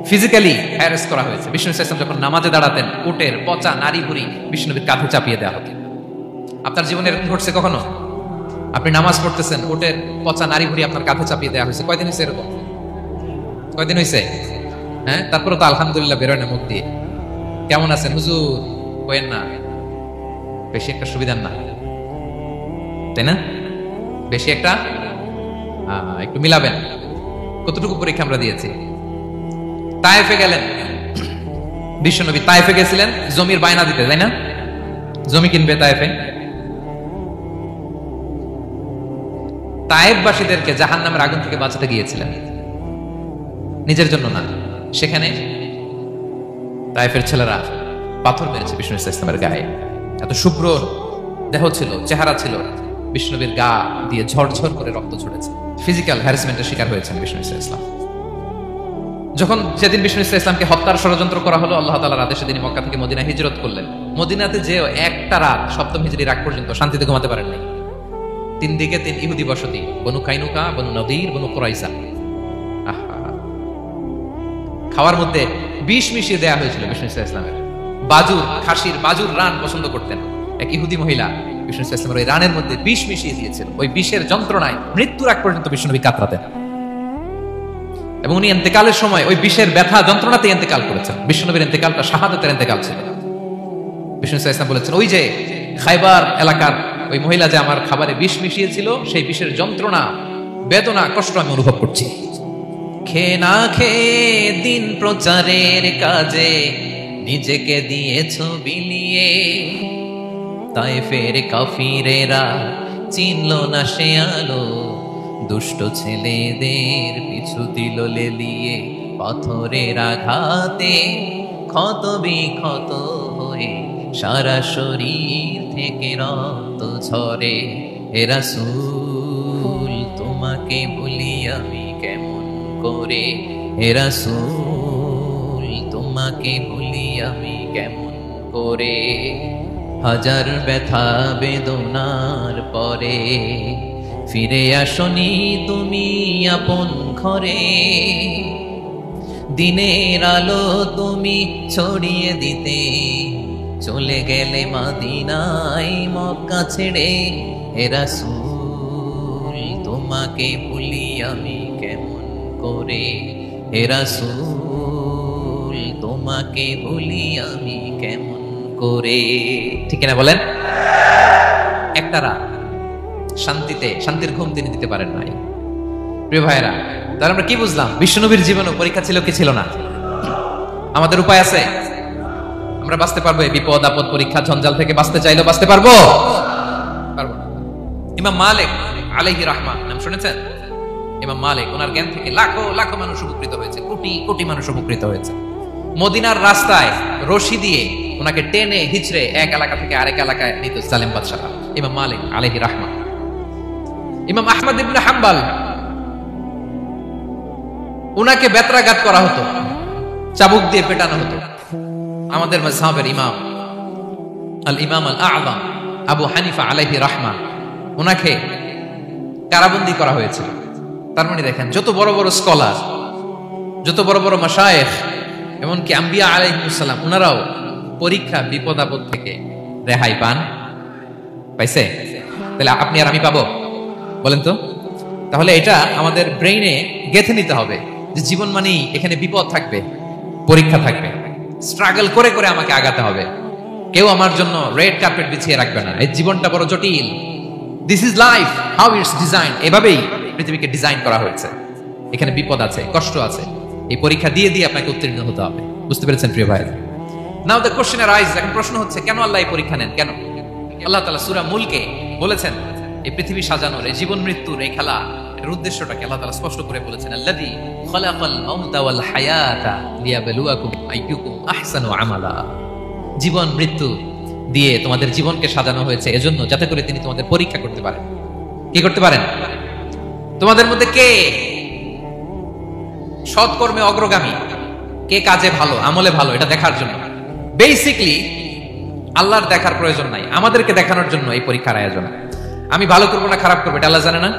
ফিজিক্যালি হ্যারাস করা হয়েছে। বিষ্ণু ইসলাম যখন নামাজে দাঁড়াতেন, উটের পচা নারী ভুড়ি বিষ্ণুবীর কাঁধে চাপিয়ে দেওয়া হতো। আপনার জীবনে এরকম ঘটছে কখনো? আপনি নামাজ পড়তেছেন, উটের পচা নারী ভুড়ি আপনার কাঁধে চাপিয়ে দেওয়া হয়েছে। কয়দিন হয়েছে এরকম? কয়দিন হয়েছে? হ্যাঁ, তারপরে তো আলহামদুলিল্লাহ বেরোয় না মুখ দিয়ে। কেমন আছেন হুজুর? কইেন না, বেশি একটা সুবিধার না, তাই না? বেশি একটা একটু মিলাবেন। কতটুকু পরীক্ষা আমরা দিয়েছি। তায়েফে গেলেন বিশ্বনবী, তায়েফে গেছিলেন জমির বায়না দিতে, তাই না? জমি কিনবে তায়েফে। তায়েফবাসীদেরকে জাহান্নামের আগুন থেকে বাঁচাতে গিয়েছিলেন, নিজের জন্য না। সেখানে তায়েফের ছেলেরা পাথর মেরেছে বিষ্ণু ইসলামের গায়ে। এত শুভ্র দেহ ছিল, চেহারা ছিল, বিষ্ণুনবীর গা দিয়ে ঝরঝর করে রক্ত ঝরেছে, ফিজিক্যাল হ্যারাসমেন্টের শিকার হয়েছেন বিষ্ণু ইসলাম। যখন যেদিন বিষ্ণু ইসলামকে হত্যার ষড়যন্ত্র করা হলো, আল্লাহ তাআলার আদেশে তিনি মক্কা থেকে মদিনা হিজরত করলেন। মদিনাতে যে একটা রাত, সপ্তম হিজরির আগ পর্যন্ত শান্তিতে ঘুমাতে পারেননি। তিন দিকে তিন ইহুদি বসতি, বনু কাইনুকা, বনু নদীর, বনু কুরাইজা। খাওয়ার মধ্যে বিষ মিশিয়ে দেয়া হয়েছিল বিষ্ণু ইসলামের। বাজুর, খাসির বাজুর রান পছন্দ করতেন এক ইহুদি মহিলা, বিষ্ণু ইসলামের ওই রানের মধ্যে বিষ মিশিয়ে দিয়েছিল। ওই বিষের যন্ত্রণায় মৃত্যুর আগ পর্যন্ত বিষ্ণুনবী কাতরাতেন এবং উনি ইন্তেকালের সময় ওই বিষের ব্যথা যন্ত্রণাতে ইন্তেকাল করেছেন। বিষ্ণুনবীর ইন্তেকালটা শাহাদাতের ইন্তেকাল ছিল। বিষ্ণু ইসলাম বলেছেন, ওই যে খাইবার এলাকার ওই মহিলা যে আমার খাবারে বিষ মিশিয়েছিল, সেই বিষের যন্ত্রণা, বেদনা, কষ্ট আমি অনুভব করছি। খেয়ে না খেয়ে দিন প্রচারের কাজে নিজেকে দিয়েছ বিলিয়ে, তায়েফের কাফিরেরা চিনল না সে আলো, দুষ্ট ছেলেদের পিছু দিল লেলিয়ে, পাথরের আঘাতে ক্ষত বিক্ষত হয়ে সারা শরীর থেকে রক্ত ঝরে। হে রাসূল তোমাকে ভুলি আমি কেমন করে, হে রাসূল তোমাকে ভুলি আমি কেমন করে। হাজার ব্যথা বেদনার পরে ফিরে আসনি তুমি আপন ঘরে, দিনের আলো তুমি ছড়িয়ে দিতে চলে গেলে মদিনায় মক্কা ছেড়ে। হে রাসূল তোমাকে ভুলি আমি কেমন করে, হে রাসূল তোমাকে ভুলি আমি কেমন করে। ঠিক না বলেন? একটা রাত শান্তিতে, শান্তির ঘুম তিনি দিতে পারেন নাই। প্রিয় ভাইরা, তাহলে আমরা কি বুঝলাম? বিশ্বনবীর জীবনে পরীক্ষা ছিল কি ছিল না? আমাদের উপায় আছে? আমরা বাঁচতে পারবো এই বিপদ আপদ পরীক্ষা ঝঞ্ঝাল থেকে? বাঁচতে চাইলেও বাঁচতে পারবো? পারবো না। ইমাম মালিক আলাইহি রাহমা নাম শুনেছেন? ইমাম মালিক, ওনার জ্ঞান থেকে লাখো লাখো মানুষ উপকৃত হয়েছে, কোটি কোটি মানুষ উপকৃত হয়েছে। মদিনার রাস্তায় রশি দিয়ে ওনাকে টেনে হিচড়ে এক এলাকা থেকে আরেক এলাকায় নিত জালেম বাদশাহ ইমাম মালিক আলাইহি রাহমা। ইমাম আহমদ ইবনে হাম্বল, উনাকে বেত্রাঘাত করা হতো, চাবুক দিয়ে পেটানো হতো। আমাদের মাযহাবের ইমাম আল ইমাম আল আযম আবু হানিফা আলাইহি রাহমা, উনাকে কারাবন্দী করা হয়েছিল। তার মানে দেখেন, যত বড় বড় স্কলার, যত বড় বড় মাশায়েখ, এমনকি আম্বিয়া আলাইহিস সালাম, উনারাও পরীক্ষা বিপদ আপদ থেকে রেহাই পান। পাইছে? তাহলে আপনি আর আমি পাবো? বলেন তো। তাহলে এটা আমাদের ব্রেইনে গেঁথে নিতে হবে যে জীবন মানেই এখানে বিপদ থাকবে, পরীক্ষা থাকবে, স্ট্রাগল করে করে আমাকে আগাতে হবে। কেউ আমার জন্য রেড কার্পেট বিছিয়ে রাখবে না। এই জীবনটা বড় জটিল। This is life, how it's design. এভাবেই পৃথিবীকে ডিজাইন করা হয়েছে। এখানে বিপদ আছে, কষ্ট আছে। এই পরীক্ষা দিয়ে দিয়ে আপনাকে উত্তীর্ণ হতে হবে। বুঝতে পেরেছেন প্রিয় ভাই? নাও দ্য কোশ্চেন আরাইজ, এখন প্রশ্ন হচ্ছে, কেন আল্লাহ এই পরীক্ষা নেন? কেন? আল্লাহ তাআলা সূরা মুলকে বলেছেন, এই পৃথিবী সাজানোর, এই জীবন মৃত্যুর এই খেলা, এর উদ্দেশ্যটাকে আল্লাহ তাআলা স্পষ্ট করে বলেছেন, আল্লাযী খালাকাল মাউতা ওয়াল হায়াতা লিয়াবলুয়াকুম আইয়ুকুম আহসানু আমালা। জীবন মৃত্যু দিয়ে তোমাদের জীবনকে সাজানো হয়েছে এজন্য, যাতে করে তিনি তোমাদের পরীক্ষা করতে পারেন। কি করতে পারেন? তোমাদের মধ্যে কে সৎকর্মে অগ্রগামী, কে কাজে ভালো, আমলে ভালো, এটা দেখার জন্য। বেসিকলি আল্লাহর দেখার প্রয়োজন নাই, আমাদেরকে দেখানোর জন্য এই পরীক্ষার আয়োজন। আমি ভালো করবো না খারাপ করবো এটা আল্লাহ জানে না?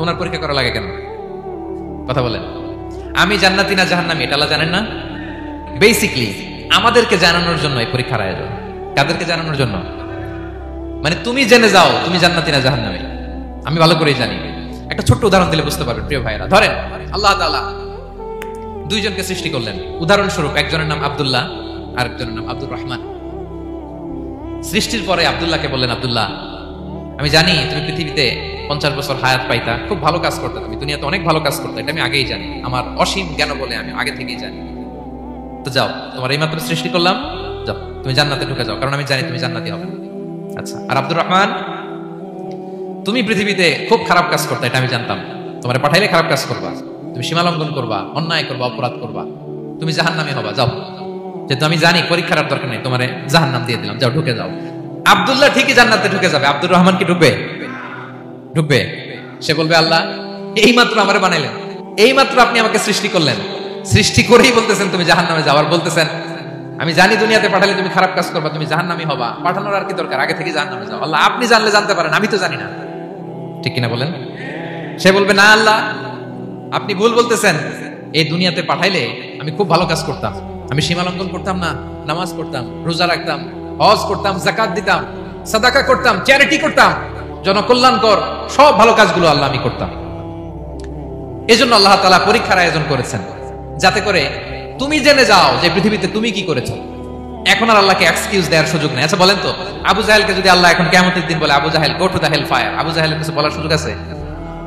ওনার পরীক্ষা করা লাগে কেন? কথা বলেন। আমি জান্নাতি না জাহান্নামী এটা আল্লাহ জানেন না? বেসিকলি আমাদেরকে জানানোর জন্য এই পরীক্ষার আয়োজন। কাদেরকে জানানোর জন্য? মানে তুমি জেনে যাও তুমি জান্নাতি না জাহান্নামী, আমি ভালো করেই জানি। একটা ছোট্ট উদাহরণ দিলে বুঝতে পারবেন প্রিয় ভাইয়েরা। ধরেন আল্লাহ তাআলা দুইজনকে সৃষ্টি করলেন। উদাহরণস্বরূপ একজনের নাম আব্দুল্লাহ, আরেকজনের নাম আব্দুর রহমান। সৃষ্টির পরে আব্দুল্লাহকে বললেন, আব্দুল্লাহ আমি জানি তুমি পৃথিবীতে 50 বছর হায়াত পাইতা, খুব ভালো কাজ করতে, তুমি দুনিয়াতে অনেক ভালো কাজ করতে, এটা আমি আগেই জানি, আমার অসীম জ্ঞান বলে আমি আগে থেকেই জানি। তো যাও, তোমার এই মাত্র সৃষ্টি করলাম, যাও তুমি জান্নাতে ঢুকে যাও, কারণ আমি জানি তুমি জান্নাতি হবে। আচ্ছা, আর আব্দুর রহমান তুমি পৃথিবীতে খুব খারাপ কাজ করতে, এটা আমি জানতাম, তোমার পাঠাইলে খারাপ কাজ করবা, তুমি সীমালঙ্ঘন করবা, অন্যায় করবা, অপরাধ করবা, তুমি জাহান্নামী হবা, যাও। যেহেতু আমি জানি পরীক্ষার আর দরকার নেই, তোমারে জাহান্নাম দিয়ে দিলাম, যাও ঢুকে যাও। আব্দুল্লাহ ঠিকই জান্নাতে ঢুকে যাবে, আব্দুর রহমান কি ঢুকবে? ঢুকবে? সে বলবে আল্লাহ এইমাত্র আমারে বানাইলেন, এইমাত্র আপনি আমাকে সৃষ্টি করলেন, সৃষ্টি করেই বলতেছেন তুমি জাহান্নামে যাও, আর বলতেছেন আমি জানি দুনিয়াতে পাঠালে তুমি খারাপ কাজ করবা, তুমি জাহান্নামী হবা, পাঠানোর আর কি দরকার, আগে থেকে জাহান্নামে যাও। আল্লাহ আপনি জানলে জানতে পারেন, আমি তো জানি না। ঠিক কিনা বলেন? সে বলবে না আল্লাহ আপনি ভুল বলতেছেন, এই দুনিয়াতে পাঠাইলে আমি খুব ভালো কাজ করতাম, আমি সীমা লঙ্ঘন করতাম না, নামাজ পড়তাম, রোজা রাখতাম, হজ করতাম, যাকাত দিতাম, সাদাকা করতাম, চ্যারিটি করতাম, জনকল্যাণকর সব ভালো কাজগুলো আল্লাহ আমি করতাম। এজন্য আল্লাহ তাআলা পরীক্ষার আয়োজন করেছেন, যাতে করে তুমি জেনে যাও যে পৃথিবীতে তুমি কি করেছো। এখন আর আল্লাহকে এক্সকিউজ দেওয়ার সুযোগ নেই। আচ্ছা বলেন তো, আবু জাহেলকে যদি আল্লাহ এখন কিয়ামতের দিন বলে আবু জাহেল go to the hell fire, আবু জাহেলের কিছু বলার সুযোগ আছে?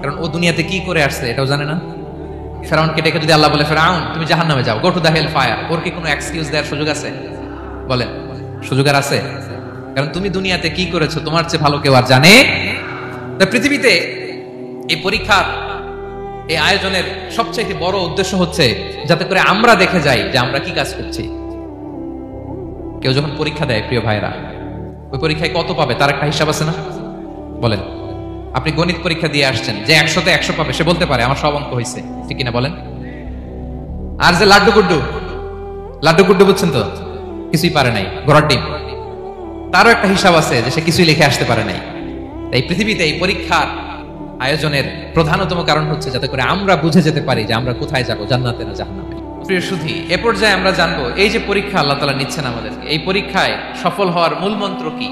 কারণ ও দুনিয়াতে কি করে আসছে এটাও জানে না। ফেরাউনকে ডেকে যদি আল্লাহ বলে ফেরাউন তুমি জাহান্নামে যাও, go to the hell fire, ওর কি কোনো এক্সকিউজ দেওয়ার সুযোগ আছে? বলেন, সুযোগ আর আছে? কারণ তুমি দুনিয়াতে কি করেছো তোমার চেয়ে ভালো কেউ আর জানে। পৃথিবীতে এই পরীক্ষার এই আয়োজনের সবচেয়ে বড় উদ্দেশ্য হচ্ছে যাতে করে আমরা দেখে যাই যে আমরা কি কাজ করছি। কেউ যখন পরীক্ষা দেয় প্রিয় ভাইরা, ওই পরীক্ষায় কত পাবে তার একটা হিসাব আছে না? বলেন, আপনি গণিত পরীক্ষা দিয়ে আসছেন, যে 100তে 100 পাবে সে বলতে পারে আমার সব অঙ্ক হয়েছে, ঠিক কিনা বলেন? আর যে লাড্ডু গুড্ডু বুঝছেন তো, কিছুই পারে নাই, ঘোড়ার ডিম, তারও একটা হিসাব আছে যে সে কিছুই লিখে আসতে পারে নাই। তাই পৃথিবীতে এই পরীক্ষার আয়োজনের প্রধানতম কারণ হচ্ছে যাতে করে আমরা বুঝে যেতে পারি যে আমরা কোথায় যাব, জান্নাতে না জাহান্নামে। প্রিয় সুধী, এ পর্যায়ে আমরা জানবো এই যে পরীক্ষা আল্লাহ তাআলা নিচ্ছেন আমাদেরকে, এই পরীক্ষায় সফল হওয়ার মূল মন্ত্র কি।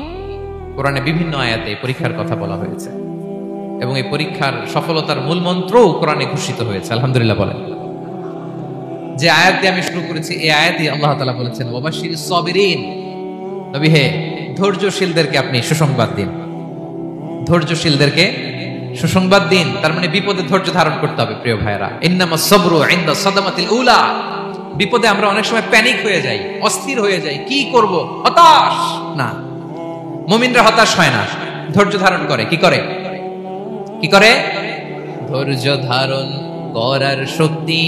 কোরআনে বিভিন্ন আয়াতে পরীক্ষার কথা বলা হয়েছে এবং এই পরীক্ষার সফলতার মূল মন্ত্রও কোরআনে ঘোষিত হয়েছে। আলহামদুলিল্লাহ বলেন। যে আয়াত দিয়ে আমি শুরু করেছি এই আয়াতে আল্লাহ তাআলা বলেছেন ওয়াবাশশিরিস সাবিরিন, নবী হে ধৈর্যশীলদেরকে আপনি সুসংবাদ দিন, ধৈর্যশীলদেরকে সুসংবাদ দিন। তার মানে বিপদে ধৈর্য ধারণ করতে হবে প্রিয় ভাইরা। ইন্নামাস সাবরু ইনদা সাদামাতিল উলা, বিপদে আমরা অনেক সময় প্যানিক হয়ে যাই, অস্থির হয়ে যাই, কি করব, হতাশ না। মুমিনরা হতাশ হয় না, ধৈর্য ধারণ করে। কি করে? ধৈর্য ধারণ করার শক্তি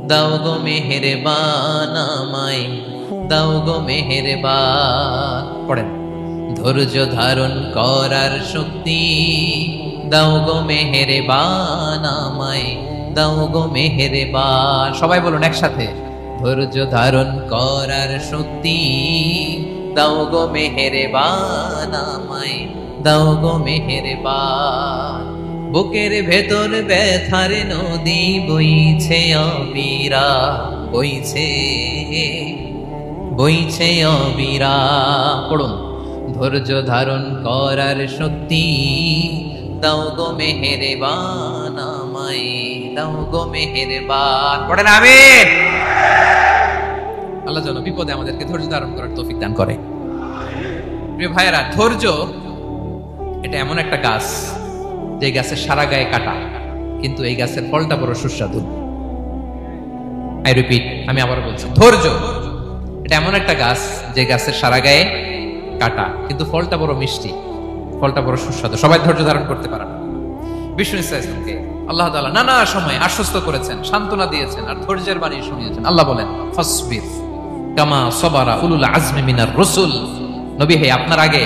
দাও গো মেহেরবান আমায়, দাও গো মেহেরবান। পড়েন, ধৈর্য ধারণ করার শক্তি দাও গো মেহেরবান আমায়, দাও গো মেহেরবান। সবাই বলুন একসাথে, ধৈর্য ধারণ করার শক্তি দাও গো মেহেরবান আমায়, দাও গো মেহেরবান। বুকের ভেতর ব্যথার নদী বইছে অবিরা, বইছে অবিরা। পড়ুন, ধৈর্য ধারণ করার শক্তি দাও গো মেহেরবান আমায়, দাও গো মেহেরবান। পড়েন আমিন। আল্লাহ যেন বিপদে আমাদেরকে ধৈর্য ধারণ করার তৌফিক দান করে। প্রিয় ভাইয়েরা, ধৈর্য এটা এমন একটা গাছ যে গাছের সারা গায়ে কাটা, কিন্তু এই গাছের ফলটা বড় সুস্বাদু। আই রিপিট, আমি আবার বলছি, ধৈর্য এটা এমন একটা গাছ যে গাছের সারা গায়ে কাটা, কিন্তু ফলটা বড় মিষ্টি, ফলটা বড় সুস্বাদু। সবাই ধৈর্য ধারণ করতে পারে না। বিষ্ণু ইসলামকে আল্লাহ তাআলা নানা সময় আশ্বস্ত করেছেন, সান্ত্বনা দিয়েছেন, আর ধৈর্যের বাণী শুনিয়েছেন। আল্লাহ বলেন ফাসবির কামা সাবারা উলুল আজমি মিনার রাসূল, নবী হে আপনার আগে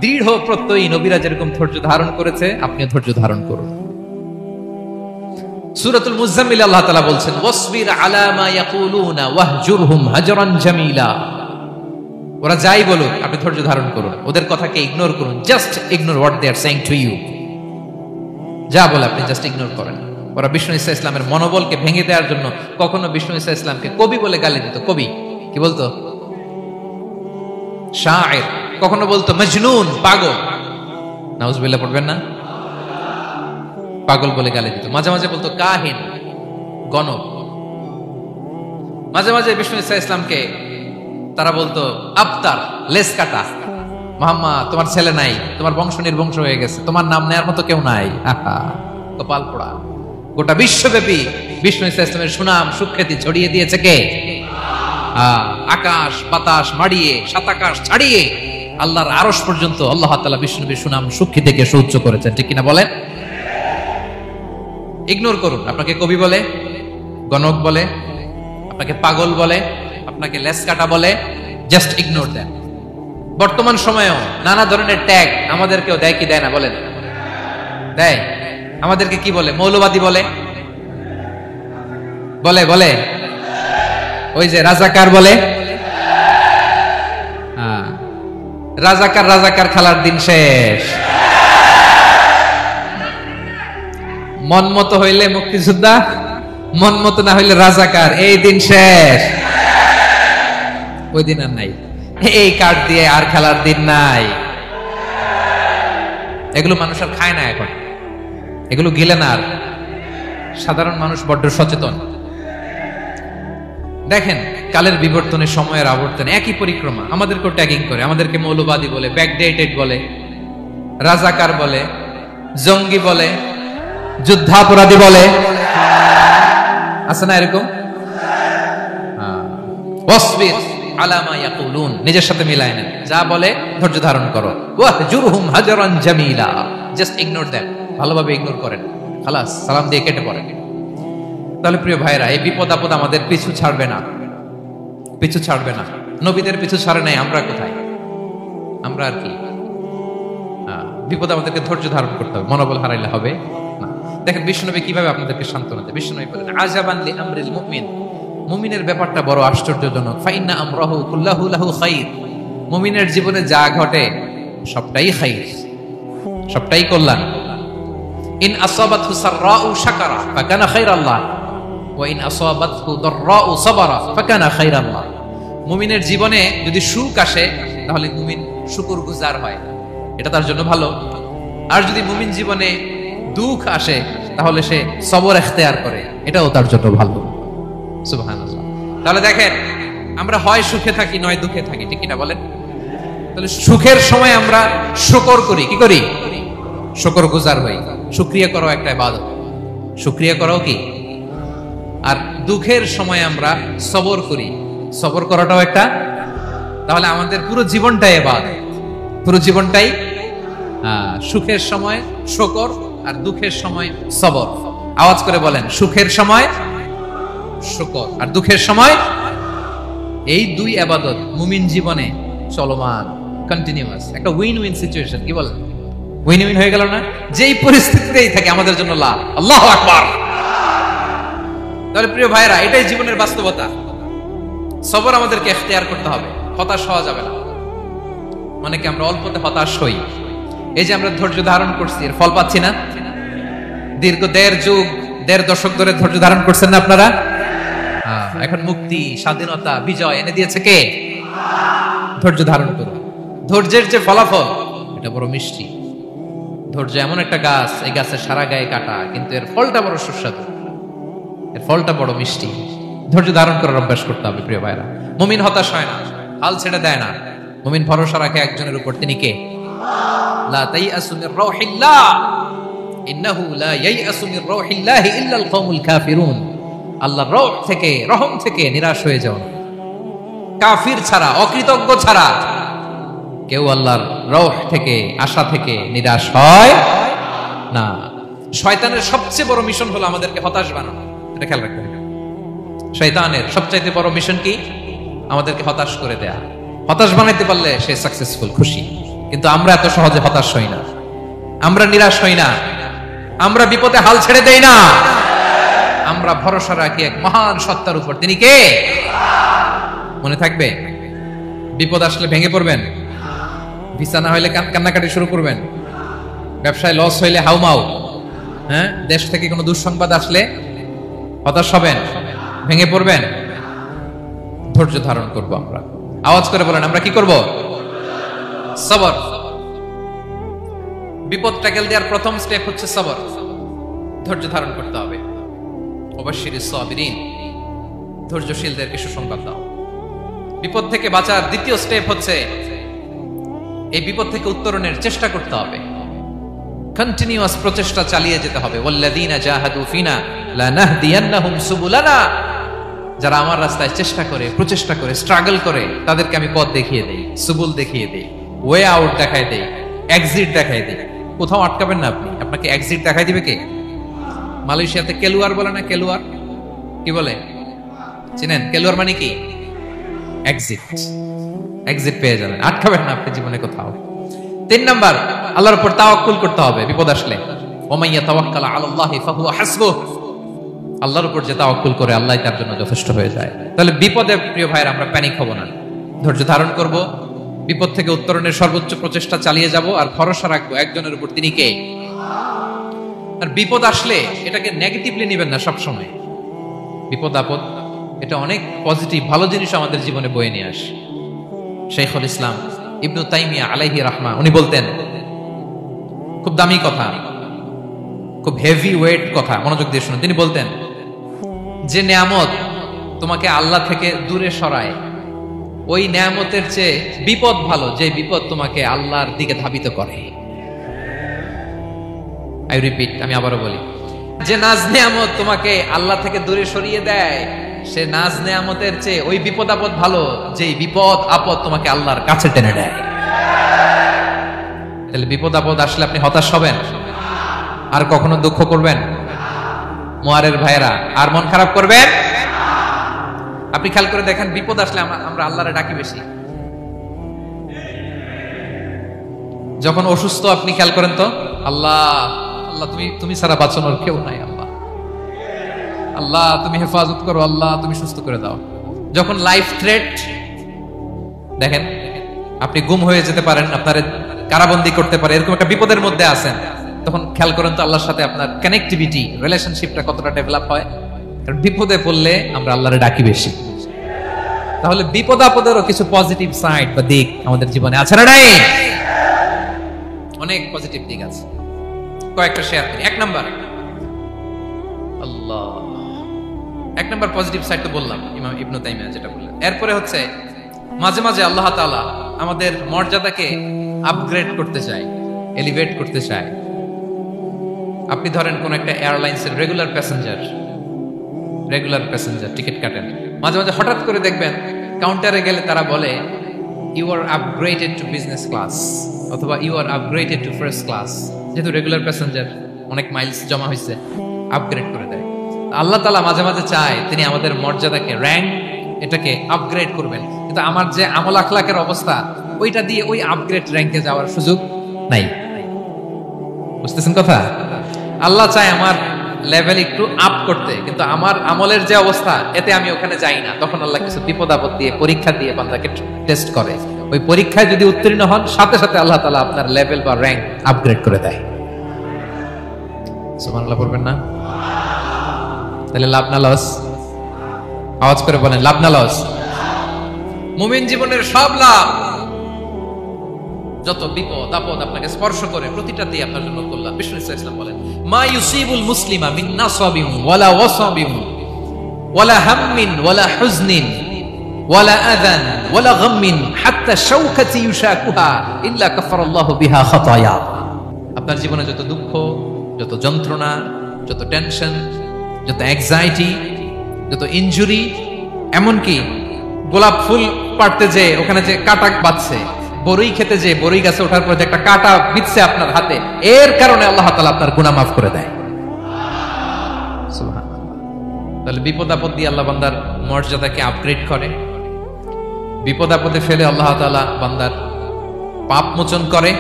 দৃঢ় প্রত্যয়ী নবীরা যেরকম ধৈর্য ধারণ করেছে আপনিও ধৈর্য ধারণ করুন। সূরাতুল মুজাম্মিল আল্লাহ তাআলা বলছেন ওয়াসবির আলা মা ইয়াকুলুনা ওয়াহজুরহুম হাজরান জামিলা, ওরা যাই বলুক আপনি ধৈর্য ধারণ করুন, ওদের কথাকে ইগনোর করুন, just ignore what they are saying to you. যা বলে আপনি জাস্ট ইগনোর করেন। ওরা বিষ্ণু ঈসা ইসলামের মনোবলকে ভেঙে দেওয়ার জন্য কখনো বিষ্ণু ঈসা ইসলামকে কবি বলে গালি দিত। কবি কি বলতো? শায়ের। কখনো বলতো মজনুন, পাগল। নাউজুবিল্লাহ পড়বেন না? পাগল বলে গালি দিত। মাঝে মাঝে বলতো কাহিন, গণক। মাঝে মাঝে বিষ্ণু ঈসা ইসলামকে তারা বলতো আবতার, লেস কাটা। মুহাম্মদ তোমার ছেলে নাই, তোমার বংশ নির্বংশ হয়ে গেছে, তোমার নাম নেয়ার মতো কেউ নাই। আহা, কপাল পোড়া। গোটা বিশ্বব্যাপী বিষ্ণু ঈসা ইসলামের সুনাম সুখ্যাতি ছড়িয়ে দিয়েছে কে? আকাশ বাতাস মাড়িয়ে, সাত আকাশ ছাড়িয়ে আল্লাহর আরশ পর্যন্ত আল্লাহ তাআলা বিষ্ণু নবীর সুনাম সুখ্যাতিকে সুউচ্চ করেছেন। ঠিক কিনা বলেন? ইগনোর করুন। আপনাকে কবি বলে, গণক বলে, আপনাকে পাগল বলে, আপনাকে লেস কাটা বলে, জাস্ট ইগনোর দেন। বর্তমান সময়েও নানা ধরনের ট্যাগ আমাদেরকেও দেয় কি দেয় না বলেন? দেয়? আমাদেরকে কি বলে? মৌলবাদী বলে। বলে বলে ওই যে রাজাকার বলে। রাজাকার রাজাকার খেলার দিন শেষ। মন মতো হইলে মুক্তিযোদ্ধা, মন মতো না হইলে রাজাকার, এই দিন শেষ। ওই দিন আর নাই, এই কার্ড দিয়ে আর খেলার দিন নাই। এগুলো মানুষ আর খায় না এখন, এগুলো গিলে না আর। সাধারণ মানুষ বড্ড সচেতন। দেখেন কালের বিবর্তনে, সময়ের আবর্তনে একই পরিক্রমা আমাদেরকে ট্যাগিং করে, আমাদেরকে মৌলবাদী বলে, ব্যাকডেটেড বলে, রাজাকার বলে, জঙ্গি বলে, যুদ্ধাপরাধী বলে। আছে না এরকম? ওয়াসবির আলা মা ইয়াকুলুন, নিজের সাথে মিলায় নেন, যা বলে ধৈর্য ধারণ করো। ওয়াহজুরহুম হাজরান জামিলা, জাস্ট ইগনোর দেম, ভালোভাবে ইগনোর করেন, খালাস, সালাম দিয়ে কেটে পড়েন। তাহলে প্রিয় ভাইরা, এই বিপদ আপদ আমাদের পিছু ছাড়বে না, পিছু ছাড়বে না। নবীদের পিছু ছাড়ে নাই, আমরা কোথায়? আমরা আর কি? বিপদ আমাদেরকে ধৈর্য ধারণ করতে হবে, মনোবল হারাইলে হবে না। দেখেন বিশ্বনবী কিভাবে আপনাদেরকে সান্ত্বনা দেয়। বিশ্বনবী বলেন, আজাবান লি আমরিল মুমিন, মুমিনের ব্যাপারটা বড় আশ্চর্যজনক। ফাইন্না আমরাহু কুল্লাহু লাহু খাইর, মুমিনের জীবনে যা ঘটে সবটাই খাইর, সবটাই কল্যাণ। ইন আসাবাতহু সাররাউ শাকারা ফাকানা খাইরাল্লাহ ওয়া ইন আসাবাতহু দাররাউ সাবারা ফাকানা খাইরাল্লাহ। মুমিনের জীবনে যদি সুখ আসে তাহলে মুমিন শুকরগুজার হয়, এটা তার জন্য ভালো। আর যদি মুমিন জীবনে দুঃখ আসে তাহলে সে সবর ইখতিয়ার করে, এটাও তার জন্য ভালো। সুবহানাল্লাহ। তাহলে দেখেন আমরা হয় সুখে থাকি নয় দুঃখে থাকি, ঠিক কিনা বলেন? তাহলে সুখের সময় আমরা শুকর করি, কি করি? শুকরগুজার হই। শুকরিয়া করাও একটা ইবাদত, শুকরিয়া করাও কি? আর দুঃখের সময় আমরা সবর করি, সবর করাটাও একটা। তাহলে আমাদের পুরো জীবনটাই ইবাদত, পুরো জীবনটাই সুখের সময় শুকর আর দুঃখের সময় সবর। আওয়াজ করে বলেন, সুখের সময় শুকর আর দুঃখের সময়। এই দুই ইবাদত মুমিন জীবনে চলমান, কন্টিনিউয়াস, একটা উইন উইন সিচুয়েশন। কি বলেন? উইন উইন হয়ে গেল না? যেই পরিস্থিতিতেই থাকে আমাদের জন্য লাভ। আল্লাহু আকবার। তাহলে প্রিয় ভাইরা, এটাই জীবনের বাস্তবতা। সবর আমাদেরকে ইখতিয়ার করতে হবে, হতাশ হওয়া যাবে না। অনেকে আমরা অল্পতে হতাশ হই। এই যে আমরা ধৈর্য ধারণ করছি, এর ফল পাচ্ছি না। দীর্ঘ দেড় দশক ধরে ধৈর্য ধারণ করছেন না আপনারা? এখন মুক্তি, স্বাধীনতা, বিজয় এনে দিয়েছে কে? ধৈর্য ধারণ করুন। ধৈর্যের যে ফলাফল, এটা বড় মিষ্টি। ধৈর্য এমন একটা গাছ, এই গাছের সারা গায়ে কাটা, কিন্তু এর ফলটা বড় সুস্বাদু, এর ফলটা বড় মিষ্টি। ধৈর্য ধারণ করার অভ্যাস করতে হবে প্রিয় ভাইরা। মুমিন হতাশ হয় না, হাল ছেড়ে দেয় না। মুমিন ভরসা রাখে একজনের উপর, তিনি কে? লা তাইয়াসু মির রাউহিল্লাহ ইন্নাহু লা ইয়াইয়াসু মির রাউহিল্লাহি ইল্লাল কওমুল কাফিরুন। আল্লাহর রহ থেকে, রহম থেকে নিরাশ হয়ে যাও না। কাফির ছাড়া, অকৃতজ্ঞ ছাড়া কেউ আল্লাহর রহ থেকে, আশা থেকে নিরাশ হয় না। শয়তানের সবচেয়ে বড় মিশন হলো আমাদেরকে হতাশ বানানো, এটা খেয়াল রাখতে হবে। শয়তানের সবচাইতে বড় মিশন কি? আমাদেরকে হতাশ করে দেয়া। হতাশ বানাইতে পারলে সে সাকসেসফুল, খুশি। কিন্তু আমরা এত সহজে হতাশ হই না, আমরা নিরাশ হই না, আমরা বিপদে হাল ছেড়ে দেই না। আমরা ভরসা রাখি এক মহান সত্তার উপর, তিনি কে? মনে থাকবে, বিপদ আসলে ভেঙে পড়বেন, ভিসা না হইলে কান্নাকাটি শুরু করবেন, ব্যবসায় লস হইলে হাউমাউ, হ্যাঁ, দেশ থেকে কোনো দুঃসংবাদ আসলে হতাশ হবেন, ভেঙে পড়বেন। ধৈর্য ধারণ করব আমরা। আওয়াজ করে বলেন, আমরা কি করব? সবর। বিপদ ট্যাকেল দেওয়ার প্রথম স্টেপ হচ্ছে সবর, ধৈর্য ধারণ করতে হবে। অবশ্যই সাবিরিন, ধৈর্যশীলদেরকে সুসংবাদ দাও। বিপদ থেকে বাঁচার দ্বিতীয় স্টেপ হচ্ছে এই বিপদ থেকে উত্তরণের চেষ্টা করতে হবে, কন্টিনিউয়াস প্রচেষ্টা চালিয়ে যেতে হবে। ওয়াল্লাযীনা জাহাদু ফিনা লানাহদিয়ান্নাহুম সুবুলানা, যারা আমার রাস্তায় চেষ্টা করে, প্রচেষ্টা করে, স্ট্রাগল করে, তাদেরকে আমি পথ দেখিয়ে দেই, সুবুল দেখিয়ে দেই, ওয়ে আউট দেখায় দেই, এক্সিট দেখায় দেই। কোথাও আটকাবেন না আপনি, আপনাকে এক্সিট দেখাই দিবে কে? মালয়েশিয়াতে কেলুয়ার বলে না, কেলুয়ার কি বলে চিনেন? কেলুয়ার মানে কি? এক্সিট, এক্সিট পেয়ে যাবেন, আটকাবেন না আপনি জীবনে কোথাও। 3 নাম্বার, আল্লাহর উপর তাওয়াক্কুল করতে হবে বিপদ আসলে। ওয়া মান ইয়াতাওয়াক্কাল আলাল্লাহি ফাহুয়া হাসবুহ, আল্লাহর উপর যে তাওয়াক্কুল করে আল্লাহই তার জন্য যথেষ্ট হয়ে যায়। তাহলে বিপদে প্রিয় ভাইরা আমরা প্যানিক হব না, ধৈর্য ধারণ করব, বিপদ থেকে উত্তরণের সর্বোচ্চ প্রচেষ্টা চালিয়ে যাব, আর ভরসা রাখবো একজনের উপর, তিনি কে? আর বিপদ আসলে এটাকে নেগেটিভলি নেবেন না সবসময়। বিপদ আপদ এটা অনেক পজিটিভ ভালো জিনিস আমাদের জীবনে বয়ে নিয়ে আসে। শাইখুল ইসলাম ইবনু তাইমিয়া আলাইহি রাহমা উনি বলতেন, খুব দামি কথা, খুব হেভি ওয়েট কথা, মনোযোগ দিয়ে শুনুন। তিনি বলতেন, যে নেয়ামত তোমাকে আল্লাহ থেকে দূরে সরায়, ওই নেয়ামতের চেয়ে বিপদ ভালো যে বিপদ তোমাকে আল্লাহর দিকে ধাবিত করে। আই রিপিট, আমি আবারও বলি, যে নাজ নেয়ামত তোমাকে আল্লাহ থেকে দূরে সরিয়ে দেয়, সে নাজ নেয়ামতের চেয়ে ওই বিপদ আপদ ভালো যে বিপদ আপদ তোমাকে আল্লাহর কাছে টেনে নেয়। তাহলে বিপদ আপদ আসলে আপনি হতাশ হবেন? আর কখনো দুঃখ করবেন? মোয়ারের ভাইরা, আর মন খারাপ করবেন? আপনি খেয়াল করে দেখেন, বিপদ আসলে আমরা আল্লাহরে ডাকি বেশি। যখন অসুস্থ আপনি খেয়াল করেন তো, আল্লাহ আল্লাহ তুমি ছাড়া বাঁচানোর কেউ নাই, আল্লাহ আল্লাহ তুমি হেফাজত করো, আল্লাহ তুমি সুস্থ করে দাও। যখন লাইফ থ্রেট, দেখেন আপনি গুম হয়ে যেতে পারেন, আপনার কারাবন্দী করতে পারে, এরকম একটা বিপদের মধ্যে আছেন, তখন খেয়াল করেন তো আল্লাহর সাথে আপনার কানেক্টিভিটি, রিলেশনশিপটা কতটা ডেভেলপ হয়। কারণ বিপদে পড়লে আমরা আল্লাহরে ডাকি বেশি। তাহলে বিপদ আপদেরও কিছু পজিটিভ সাইড বা দিক আমাদের জীবনে আছে না নাই? অনেক পজিটিভ দিক আছে, কয়েকটা শেয়ার করি। এক নাম্বার পজিটিভ সাইড তো বললাম, ইমাম ইবনু তাইমিয়া যেটা বললেন। এরপরে হচ্ছে মাঝে মাঝে আল্লাহ তাআলা আমাদের মর্যাদাকে আপগ্রেড করতে চায়, এলিভেট করতে চায়। আপনি ধরেন কোন একটা এয়ারলাইন্সের রেগুলার প্যাসেঞ্জার টিকিট কাটেন, মাঝে মাঝে হঠাৎ করে দেখবেন কাউন্টারে গেলে তারা বলে you are upgraded to business class, অথবা you are upgraded to first class. যেহেতু রেগুলার প্যাসেঞ্জার, অনেক মাইলস জমা হয়েছে, আপগ্রেড করে দেয়। আল্লাহ তাআলা মাঝে মাঝে চায় তিনি আমাদের মর্যাদাকে, র্যাঙ্ক, এটাকে আপগ্রেড করবেন, কিন্তু আমার যে আমল আখলাকের অবস্থা, ওইটা দিয়ে ওই আপগ্রেড র্যাঙ্কে যাওয়ার সুযোগ নাই। বুঝতেছেন কথা? আল্লাহ চায় আমার লেভেল একটু আপ করতে, কিন্তু আমার আমলের যে অবস্থা, এতে আমি ওখানে যাই না। তখন আল্লাহ কিছু বিপদ আপদ দিয়ে, পরীক্ষা দিয়ে বান্দাকে টেস্ট করে। ওই পরীক্ষায় যদি উত্তীর্ণ হন, সাথে সাথে আল্লাহ তাআলা আপনার লেভেল বা র্যাঙ্ক আপগ্রেড করে দেয়। সুবহানাল্লাহ পড়বেন না? তাহলে লাভ না লস? আওয়াজ করে বলেন, লাভ না লস? মুমিন জীবনের সব লাভ। যত বিপদ আপদ আপনাকে স্পর্শ করে, প্রতিটাতেই আপনার জন্য কল্যাণ। বিষ্ণু ইসলাম বলেন, মা ইউসিবুল মুসলিমা মিন নাসাবিন ওয়ালা ওয়াসাবিন ওয়ালা হাম্মিন ওয়ালা হুজনিন ওয়ালা আযান ওয়ালা গাম্মিন হাত্তা শাওকাতি ইউশাকুহা ইল্লা কাফারাল্লাহু বিহা খাতায়া। আপনার জীবনে যত দুঃখ, যত যন্ত্রণা, যত টেনশন, যত অ্যাংজাইটি, যত ইনজুরি, এমনকি গোলাপ ফুল পাড়তে যে ওখানে যে কাটা বাজছে, বরই খেতে যে বরই গাছে ওঠার পর যে একটা কাটা বিঁধছে আপনার হাতে, এর কারণে আল্লাহ তাআলা আপনার গুনাহ মাফ করে দেয়। সুবহানাল্লাহ। তাহলে বিপদ আপদ দিয়ে আল্লাহ বান্দার মর্যাদাকে আপগ্রেড করে। বিপদ আপদে ফেলে আল্লাহ তাআলা বান্দার পাপ মোচন করে।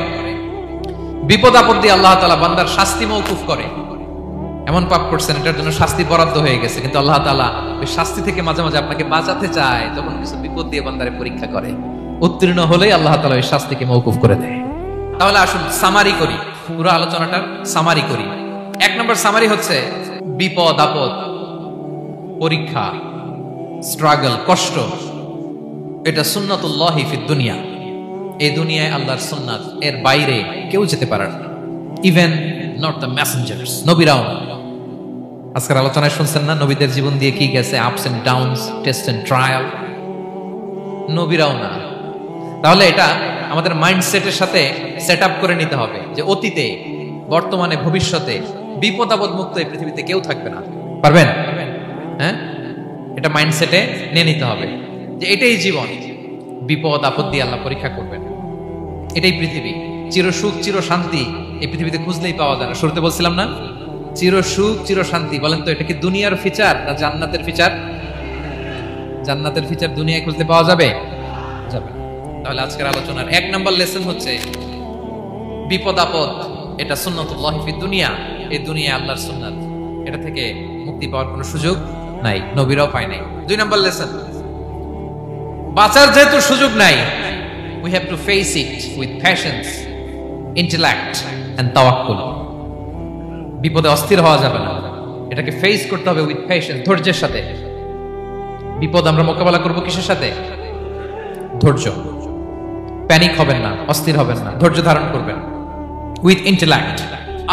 বিপদ আপদ দিয়ে আল্লাহ তাআলা বান্দার শাস্তি মওকুফ করে। এমন পাপ করছেন, এটার জন্য শাস্তি বরাদ্দ হয়ে গেছে, কিন্তু আল্লাহ তাআলা ওই শাস্তি থেকে মাঝে মাঝে আপনাকে বাঁচাতে চায়, তখন কিছু বিপদ দিয়ে বান্দারে পরীক্ষা করে। উত্তীর্ণ হলেই আল্লাহ তাআলা ওই শাস্তিকে মওকুফ করে দেয়। তাহলে আসুন সামারি করি, পুরো আলোচনাটার সামারি করি। এক নম্বর সামারি হচ্ছে বিপদ আপদ, পরীক্ষা, স্ট্রাগল, কষ্ট, এটা সুন্নাতুল্লাহি ফিদ দুনিয়া। এই দুনিয়ায় আল্লাহর সুন্নাত, এর বাইরে কেউ যেতে পারে না, ইভেন নট দ্য মেসেঞ্জার্স, নবীরাও। আজকের আলোচনায় শুনছেন না নবীদের জীবন দিয়ে কি গেছে, ups and downs, test and trial, নবীরাও না। তাহলে এটা আমাদের মাইন্ডসেটের সাথে সেট আপ করে নিতে হবে যে অতীতে, বর্তমানে, ভবিষ্যতে বিপদ আপদ মুক্ত এই পৃথিবীতে কেউ থাকবে না। পারবেন? হ্যাঁ, এটা মাইন্ডসেটে নিয়ে নিতে হবে যে এটাই জীবন, বিপদ আপদ দিয়ে আল্লাহ পরীক্ষা করবেন। এটাই পৃথিবী। চির সুখ চির শান্তি এই পৃথিবীতে খুঁজলেই পাওয়া যায় না। শুরুতে বলছিলাম না, চির সুখ চির শান্তি। বলেন তো এটা কি দুনিয়ার ফিচার না জান্নাতের ফিচার? জান্নাতের ফিচার দুনিয়ায় খুঁজতে পাওয়া যাবে? যাবে। তাহলে আজকের আলোচনার এক নম্বর লেসন হচ্ছে বিপদ আপদ এটা সুন্নাতুল্লাহি ফিদ দুনিয়া। এই দুনিয়া আল্লাহর সুন্নাত, এটা থেকে মুক্তি পাওয়ার কোনো সুযোগ নাই, নবীরাও পায় নাই। 2 নম্বর লেসন, বাঁচার যেহেতু সুযোগ নাই, we have to face it with patience, intellect and tawakkul। বিপদে অস্থির হওয়া যাবে না, এটাকে ফেস করতে হবে উইথ পেশেন্স, ধৈর্যের সাথে। বিপদ আমরা মোকাবেলা করব কিসের সাথে? ধৈর্য। প্যানিক হবেন না, অস্থির হবেন না, ধৈর্য ধারণ করবেন উইথ ইন্টেলেক্ট।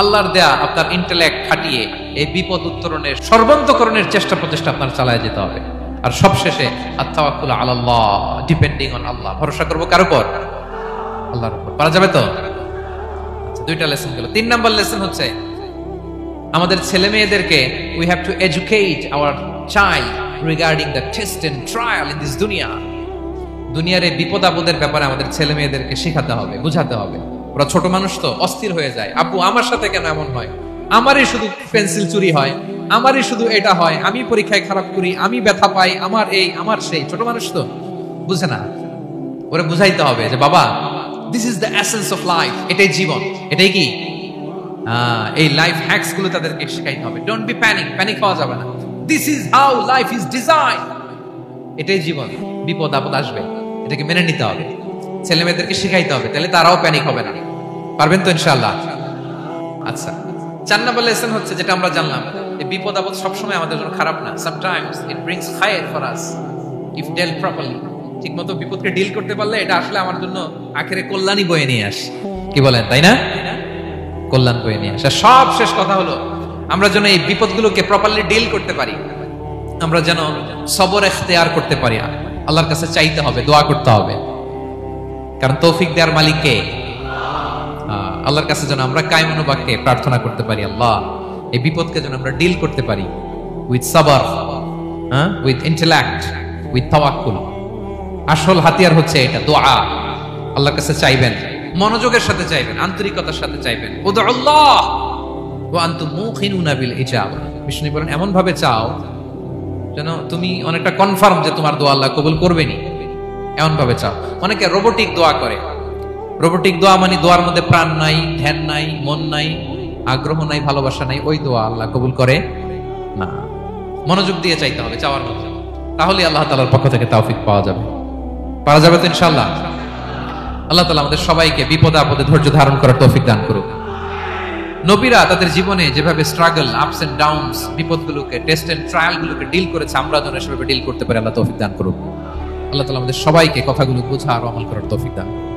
আল্লাহর দেয়া আপনার ইন্টেলেক্ট খাটিয়ে এই বিপদ উত্তরণের সর্বান্তকরণের চেষ্টা প্রচেষ্টা আপনার চালায় যেতে হবে। আর সবশেষে আত-তাওয়াক্কুল আলাল্লাহ, ডিপেন্ডিং অন আল্লাহ, ভরসা করব কার উপর? আল্লাহর উপর। পারা যাবে তো? আচ্ছা, 2টা লেসন গেল। 3 নম্বর লেসন হচ্ছে আমাদের ছেলে মেয়েদেরকে we have to educate our child regarding the test and trial in this dunya। দুনিয়ার এই বিপদ আপদের ব্যাপারে আমাদের ছেলে মেয়েদেরকে শেখাতে হবে, বুঝাতে হবে। ওরা ছোট মানুষ তো অস্থির হয়ে যায়, আব্বু আমার সাথে কেন এমন হয়, আমারই শুধু পেন্সিল চুরি হয়, আমারই শুধু এটা হয়, আমি পরীক্ষায় খারাপ করি, আমি ব্যথা পাই, আমার এই আমার সেই। ছোট মানুষ তো বুঝে না, ওরা বুঝাইতে হবে যে বাবা, this is the essence of life, এটাই জীবন, এটাই কি এই লাইফ হ্যাকস গুলো তাদেরকে শেখাইতে হবে। ডোন্ট বি প্যানিক, প্যানিক হওয়া যাবে না। This is how life is design, এটাই জীবন, বিপদ আপদ আসবে, এটাকে মেনে নিতে হবে, ছেলে মেয়েদেরকে শেখাইতে হবে, তাহলে তারাও প্যানিক হবে না। পারবেন তো ইনশাআল্লাহ? আচ্ছা, 4 নম্বর লেসন হচ্ছে যেটা আমরা জানলাম, এই বিপদ আপদ সবসময় আমাদের জন্য খারাপ না। সামটাইমস ইট ব্রিংস খায়র for us if dealt properly. ঠিকমতো বিপদকে ডিল করতে পারলে এটা আসলে আমার জন্য আখেরে কল্যাণই বয়ে নিয়ে আসে। কি বলেন, তাই না? কল্যাণ বয়ে নিয়ে আসে। সব শেষ কথা হলো, আমরা যেন এই বিপদগুলোকে প্রপারলি ডিল করতে পারি, আমরা যেন সবর ইখতিয়ার করতে পারি। আল্লাহর কাছে চাইতে হবে, দোয়া করতে হবে, কারণ তৌফিক দেওয়ার মালিক কে? আল্লাহর কাছে যেন আমরা কায়মনোবাক্যে প্রার্থনা করতে পারি, আল্লাহ এই বিপদকে যেন আমরা ডিল করতে পারি উইথ সাবর, উইথ ইন্টেলেক্ট, উইথ তাওয়াক্কুল। আসল হাতিয়ার হচ্ছে এটা, দোয়া। আল্লাহর কাছে চাইবেন, মনোযোগের সাথে চাইবেন, আন্তরিকতার সাথে চাইবেন। উদউল্লাহ ওয়া আনতুম মুখিনুনা বিল ইজাবা। বিষ্ণু বলেন এমন ভাবে চাও যেন তুমি অনেকটা কনফার্ম যে তোমার দোয়া আল্লাহ কবুল করবেনই, এমন ভাবে চাও। অনেকে রোবোটিক দোয়া করে। রোবোটিক দোয়া মানে দোয়ার মধ্যে প্রাণ নাই, ধ্যান নাই, মন নাই, আগ্রহ নাই, ভালোবাসা নাই, ওই দোয়া আল্লাহ কবুল করে না। মনোযোগ দিয়ে চাইতে হবে চাওয়ার মধ্যে, তাহলে আল্লাহ তাআলার পক্ষ থেকে তৌফিক পাওয়া যাবে। পাওয়া যাবে তো ইনশাআল্লাহ? আল্লাহ তাআলা আমাদের সবাইকে বিপদে আপদে ধৈর্য ধারণ করার তৌফিক দান করুক। নবীরা তাদের জীবনে যেভাবে স্ট্রাগল, আপস এন্ড ডাউনস, বিপদগুলোকে, টেস্ট এন্ড ট্রায়াল গুলোকে ডিল করেছে, আমরা যেন সেভাবে ডিল করতে পারি। আল্লাহ তৌফিক দান করুক। আল্লাহ তাআলা আমাদের সবাইকে কথাগুলো বোঝা আর আমল করার তৌফিক দান করুক।